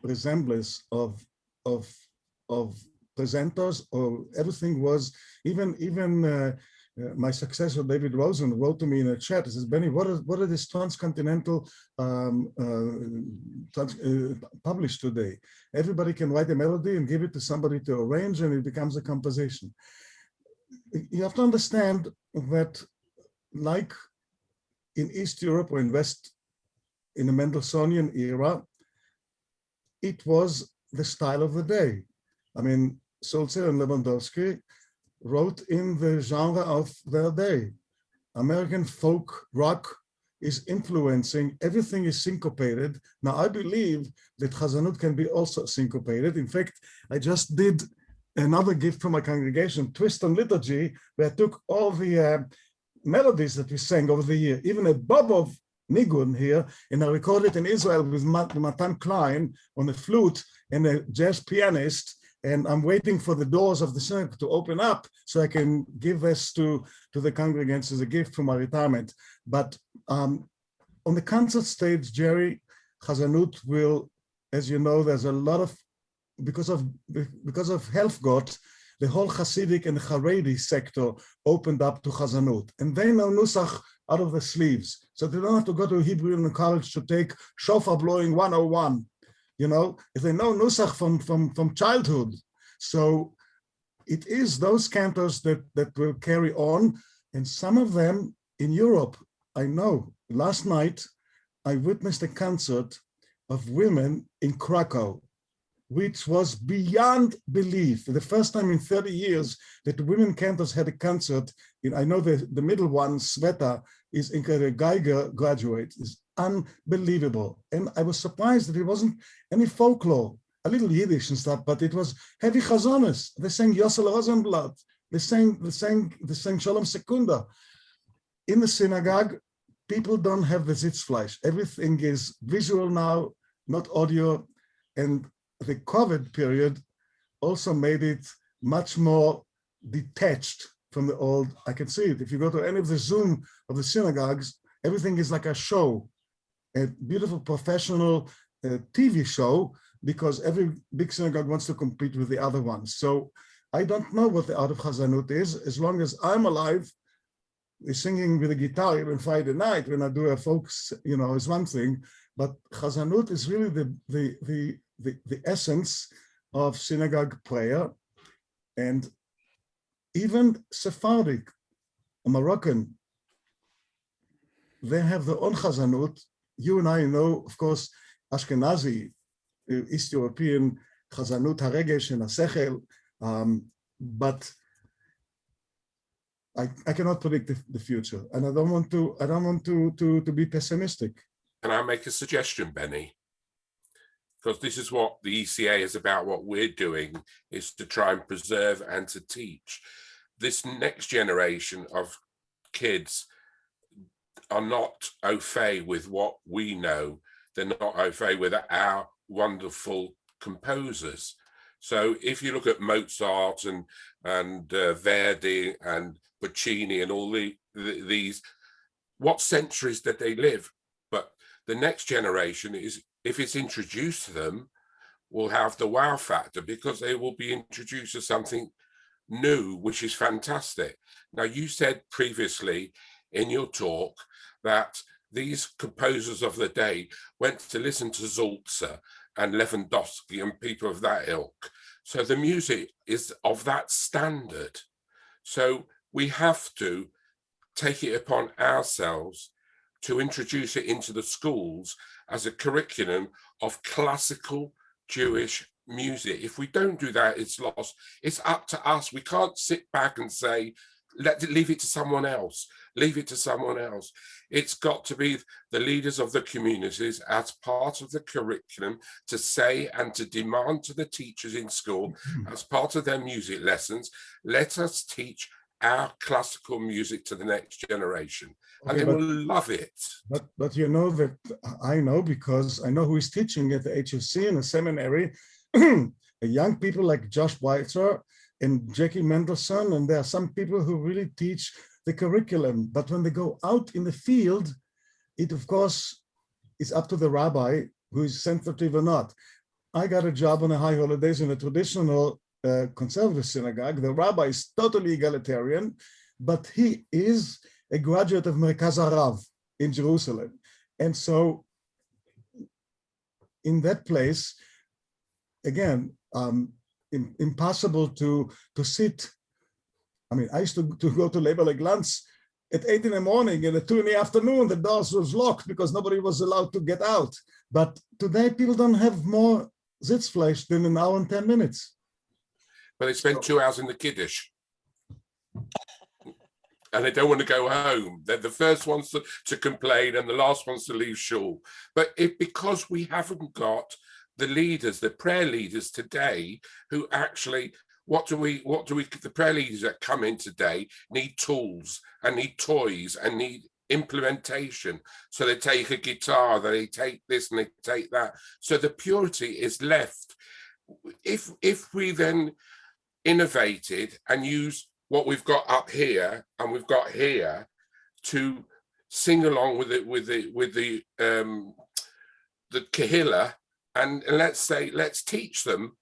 resemblance of presenters, or everything was, even my successor, David Rosen, wrote to me in a chat. He says, Benny, what are these transcontinental published today? Everybody can write a melody and give it to somebody to arrange, and it becomes a composition. You have to understand that, like in East Europe or in West, in the Mendelssohnian era, it was the style of the day. I mean, Sulzer and Lewandowski wrote in the genre of their day. American folk rock is influencing, everything is syncopated. Now, I believe that Hazzanuth can be also syncopated. In fact, I just did another gift from my congregation, Twist on Liturgy, where I took all the melodies that we sang over the year, even a bob of nigun here, and I recorded in Israel with Matan Klein on the flute and a jazz pianist, and I'm waiting for the doors of the synagogue to open up so I can give this to the congregants as a gift for my retirement. But on the concert stage, Jerry, Hazzanuth will, as you know, there's a lot of, because of Helfgott, the whole Hasidic and Haredi sector opened up to Hazzanuth, and they know Nusach out of the sleeves, so they don't have to go to Hebrew college to take shofar blowing 101. If they know Nusach from childhood. So it is those cantors that will carry on, and some of them in Europe, I know. Last night, I witnessed a concert of women in Krakow, which was beyond belief. The first time in 30 years that the women cantors had a concert. I know the middle one, Sveta, is a Geiger graduate, is unbelievable. And I was surprised that it wasn't any folklore, a little Yiddish and stuff, but it was heavy chazones. They sang Yossel Rosenblatt. They sang Shalom Sekunda. In the synagogue, people don't have the Sitzfleisch. Everything is visual now, not audio. And the COVID period also made it much more detached from the old. I can see it. If you go to any of the Zoom of the synagogues, everything is like a show, a beautiful professional TV show, because every big synagogue wants to compete with the other ones. So I don't know what the art of Hazzanuth is. As long as I'm alive, singing with a guitar even Friday night when I do a folk, is one thing. But Hazzanuth is really the essence of synagogue prayer. And even Sephardic, Moroccan, they have their own Hazzanuth. You and I know, of course, Ashkenazi, East European Hazzanuth, Haregesh and Hasechel, but I cannot predict the future, and I don't want to be pessimistic. Can I make a suggestion, Benny? Because this is what the ECA is about. What we're doing is to try and preserve and to teach. This next generation of kids are not au fait with what we know. They're not au fait with our wonderful composers. So if you look at Mozart and Verdi and Puccini and all these, what centuries did they live? But the next generation is, if it's introduced to them, will have the wow factor because they will be introduced to something new, which is fantastic. Now, you said previously in your talk that these composers of the day went to listen to Zaltzer and Lewandowski and people of that ilk. So the music is of that standard. So we have to take it upon ourselves to introduce it into the schools as a curriculum of classical Jewish music. If we don't do that, it's lost. It's up to us. We can't sit back and say, leave it to someone else. Leave it to someone else. It's got to be the leaders of the communities as part of the curriculum to say and to demand to the teachers in school as part of their music lessons, let us teach our classical music to the next generation. And they will love it. But you know that I know, because I know who is teaching at the HFC in a seminary, young people like Josh Weitzer and Jackie Mendelson, and there are some people who really teach the curriculum. But when they go out in the field, it of course is up to the rabbi who is sensitive or not. I got a job on the high holidays in a traditional conservative synagogue. The rabbi is totally egalitarian, but he is a graduate of Merkaz Harav in Jerusalem. And so in that place, again, impossible to sit. I mean, I used to go to Leber Glanz at 8 in the morning, and at 2 in the afternoon, the doors was locked because nobody was allowed to get out. But today, people don't have more Sitzfleisch than an hour and 10 minutes. But they spend 2 hours in the Kiddush. And they don't want to go home. They're the first ones to complain and the last ones to leave shul. But because we haven't got the leaders, the prayer leaders today, who actually, the prayer leaders that come in today need tools and need toys and need implementation. So they take a guitar, they take this and they take that. So the purity is left. If we then innovated and use what we've got up here and we've got here to sing along with the kahila, and let's teach them,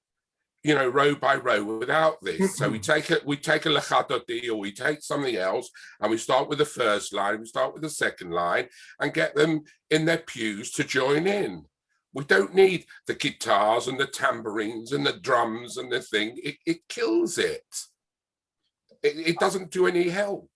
row by row without this. So we take a lechadodi, or we take something else, and we start with the first line, we start with the second line, and get them in their pews to join in. We don't need the guitars and the tambourines and the drums and the thing. It kills it. It doesn't do any help.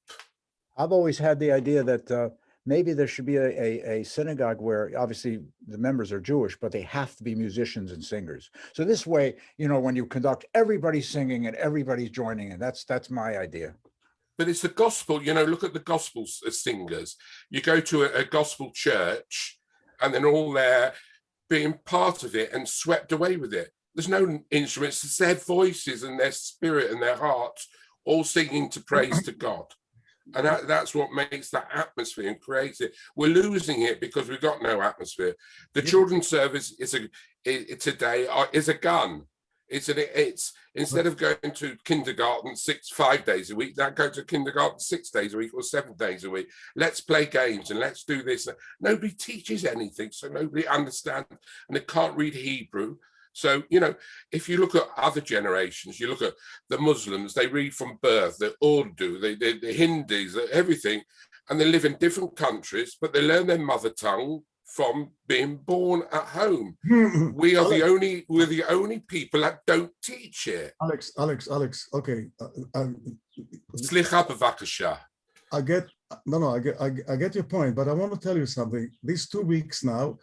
I've always had the idea that maybe there should be a synagogue where obviously the members are Jewish, but they have to be musicians and singers. So this way, when you conduct, everybody's singing and everybody's joining in. That's my idea. But it's the gospel, look at the gospel singers. You go to a gospel church and then all there being part of it and swept away with it. There's no instruments, it's their voices and their spirit and their hearts all singing to praise to God. And that's what makes that atmosphere and creates it. We're losing it because we've got no atmosphere. The children's service today is a gun. It's instead of going to kindergarten 5 days a week, that go to kindergarten 6 days a week or 7 days a week. Let's play games and let's do this. Nobody teaches anything, so nobody understands, and they can't read Hebrew. So, if you look at other generations, you look at the Muslims, they read from birth, the Urdu, the Hindis, everything, and they live in different countries, but they learn their mother tongue from being born at home. We are the only people that don't teach it. Alex, okay. Slicha b'vakasha. I get your point, but I want to tell you something. These 2 weeks now,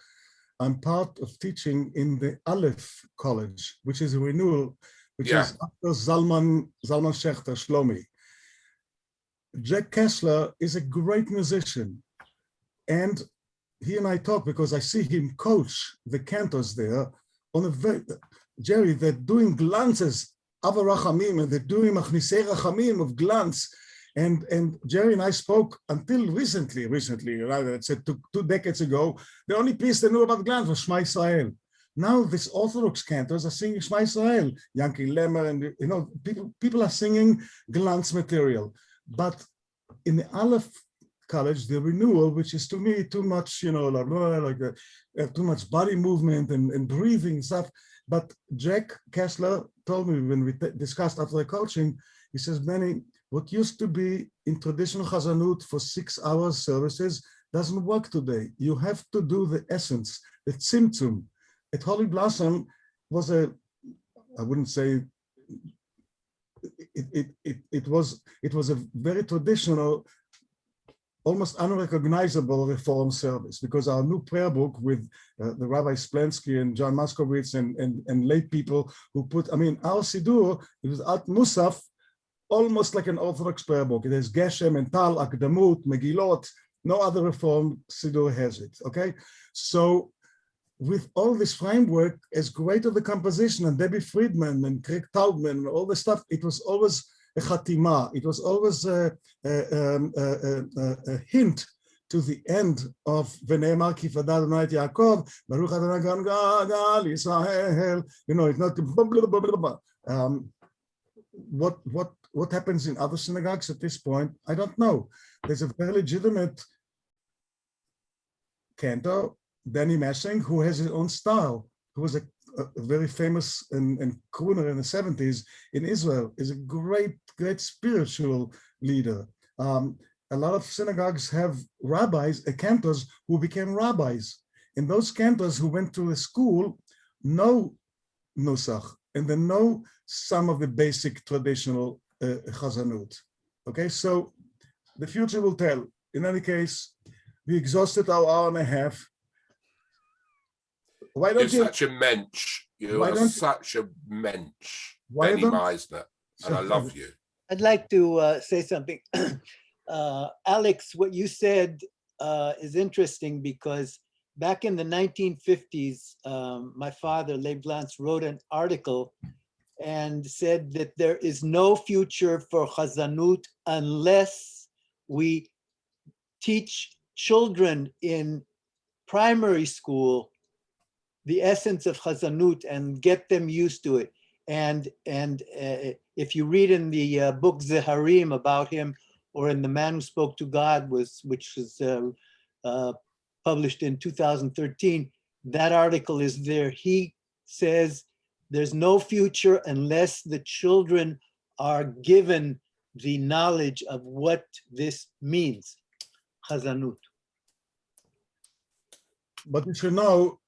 I'm part of teaching in the Aleph College, which is a renewal, which is after Zalman Shechter Shlomi. Jack Kessler is a great musician, and he and I talk because I see him coach the cantors there on a very, Jerry, they're doing glances, Ava Rachamim, and they're doing Machnisei Rachamim of glance. And Jerry and I spoke until recently, rather, I said 2 decades ago, the only piece they knew about glance was Shema Israel. Now these Orthodox cantors are singing Shema Israel, Yankee Lemmer, and people are singing glance material. But in the Aleph college, the renewal, which is to me too much, you know, like too much body movement and breathing stuff. But Jack Kessler told me when we discussed after the coaching, he says, Benny, what used to be in traditional Hazzanuth for 6 hours services doesn't work today. You have to do the essence, the tzimtzum. At Holy Blossom was a, I wouldn't say, it was a very traditional, almost unrecognizable reform service, because our new prayer book with the Rabbi Splensky and John Moskowitz and lay people who put, I mean, our Siddur, it was Alt Musaf, almost like an Orthodox prayer book. It has Geshem and Tal, Akdamut, Megillot. No other reform Siddur has it, okay? So with all this framework, as great of the composition, and Debbie Friedman and Craig Taubman and all this stuff, it was always a chatima. It was always a hint to the end of V'ne'emar ki fadad Adonai et Yaakov, Baruch Adonai Gal Yisrael. You know, it's not blah, blah, blah, blah, blah. What happens in other synagogues at this point, I don't know. There's a very legitimate cantor, Danny Messing, who has his own style, who was a very famous and crooner in the 70s in Israel, is a great spiritual leader. A lot of synagogues have rabbis, cantors who became rabbis. And those cantors who went to the school know Nusach, and they know some of the basic traditional Hazzanuth. Okay, so the future will tell. In any case, we exhausted our hour and a half. Why don't You're such a mensch. You are such a mensch, Benny Maissner, and I love you. I'd like to say something. Alex, what you said is interesting, because back in the 1950s, my father, Leib Glantz, wrote an article and said that there is no future for Hazzanuth unless we teach children in primary school the essence of Hazzanuth and get them used to it. And if you read in the book Zeharim about him, or in The Man Who Spoke to God, which was published in 2013, that article is there. He says there's no future unless the children are given the knowledge of what this means, Hazzanuth. But you should know,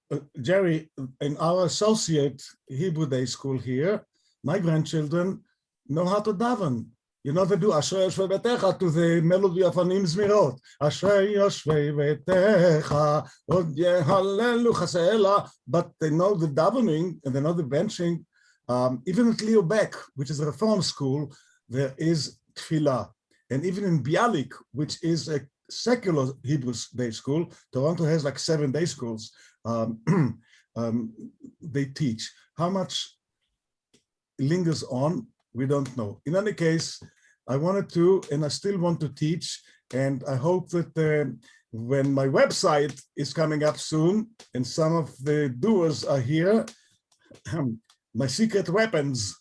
Jerry, in our associate Hebrew day school here, my grandchildren know how to daven. You know, they do Ashrei Yoshvei Betecha to the melody of Anim Zmirot. Ashrei Yoshvei Betecha, Od Yehalelu Chasela. But they know the davening and they know the benching. Even at Leo Beck, which is a reform school, there is Tfilah. And even in Bialik, which is a secular Hebrew day school, Toronto has like 7 day schools. They teach. How much lingers on, we don't know. In any case, I wanted to, and I still want to teach, and I hope that when my website is coming up soon, and some of the doers are here, my secret weapons,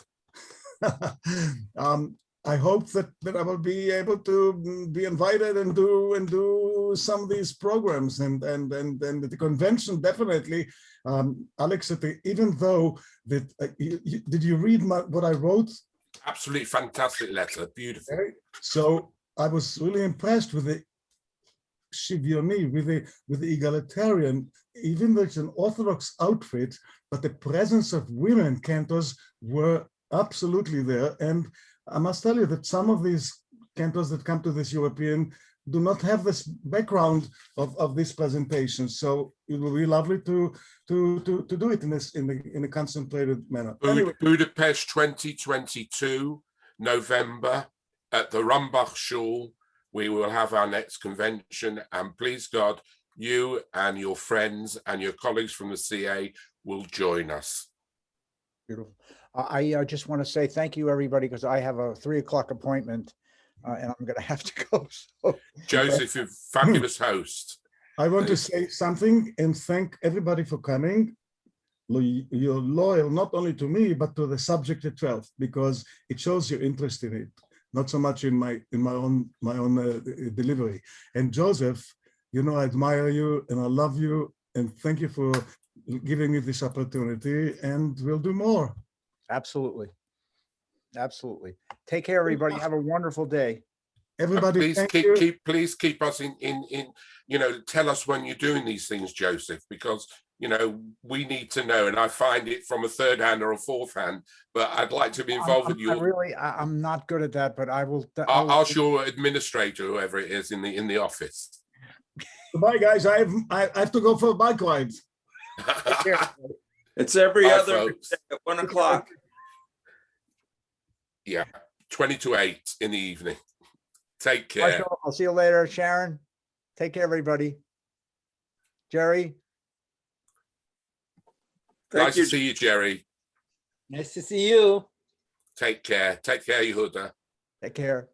I hope that I will be able to be invited and do some of these programs, and the convention definitely, Alex, even though that did you read what I wrote? Absolutely fantastic letter, beautiful. Okay. So I was really impressed with the Shivyoni, with the egalitarian, even though it's an Orthodox outfit, but the presence of women cantors were absolutely there. And I must tell you that some of these cantors that come to this European do not have this background of this presentation. So it will be lovely to do it in a concentrated manner. Anyway. Budapest 2022, November, at the Rumbach Shul, we will have our next convention, and please God, you and your friends and your colleagues from the CA will join us. Beautiful. I just want to say thank you, everybody, because I have a 3 o'clock appointment, and I'm going to have to go. So. Joseph, you're a fabulous host. I want to say something and thank everybody for coming. You're loyal not only to me, but to the subject itself, because it shows your interest in it. not so much in my own delivery. And Joseph, you know, I admire you and I love you, and thank you for giving me this opportunity, and we'll do more. Absolutely. Absolutely. Take care, everybody. Have a wonderful day. Everybody, Please thank you. please keep us in, you know, tell us when you're doing these things, Joseph, because, you know, we need to know. And I find it from a third hand or a fourth hand, but I'd like to be involved with you. I'm not good at that, but I will. Ask your administrator, whoever it is in the office. Bye, guys. I have to go for a bike ride. It's every Bye, other folks. day at 1 o'clock. Yeah, 20 to 8 in the evening. Take Bye, care. Sean. I'll see you later. Sharon, take care, everybody. Jerry. Nice to see you, Jerry. Nice to see you. Take care. Take care, Yehuda. Take care.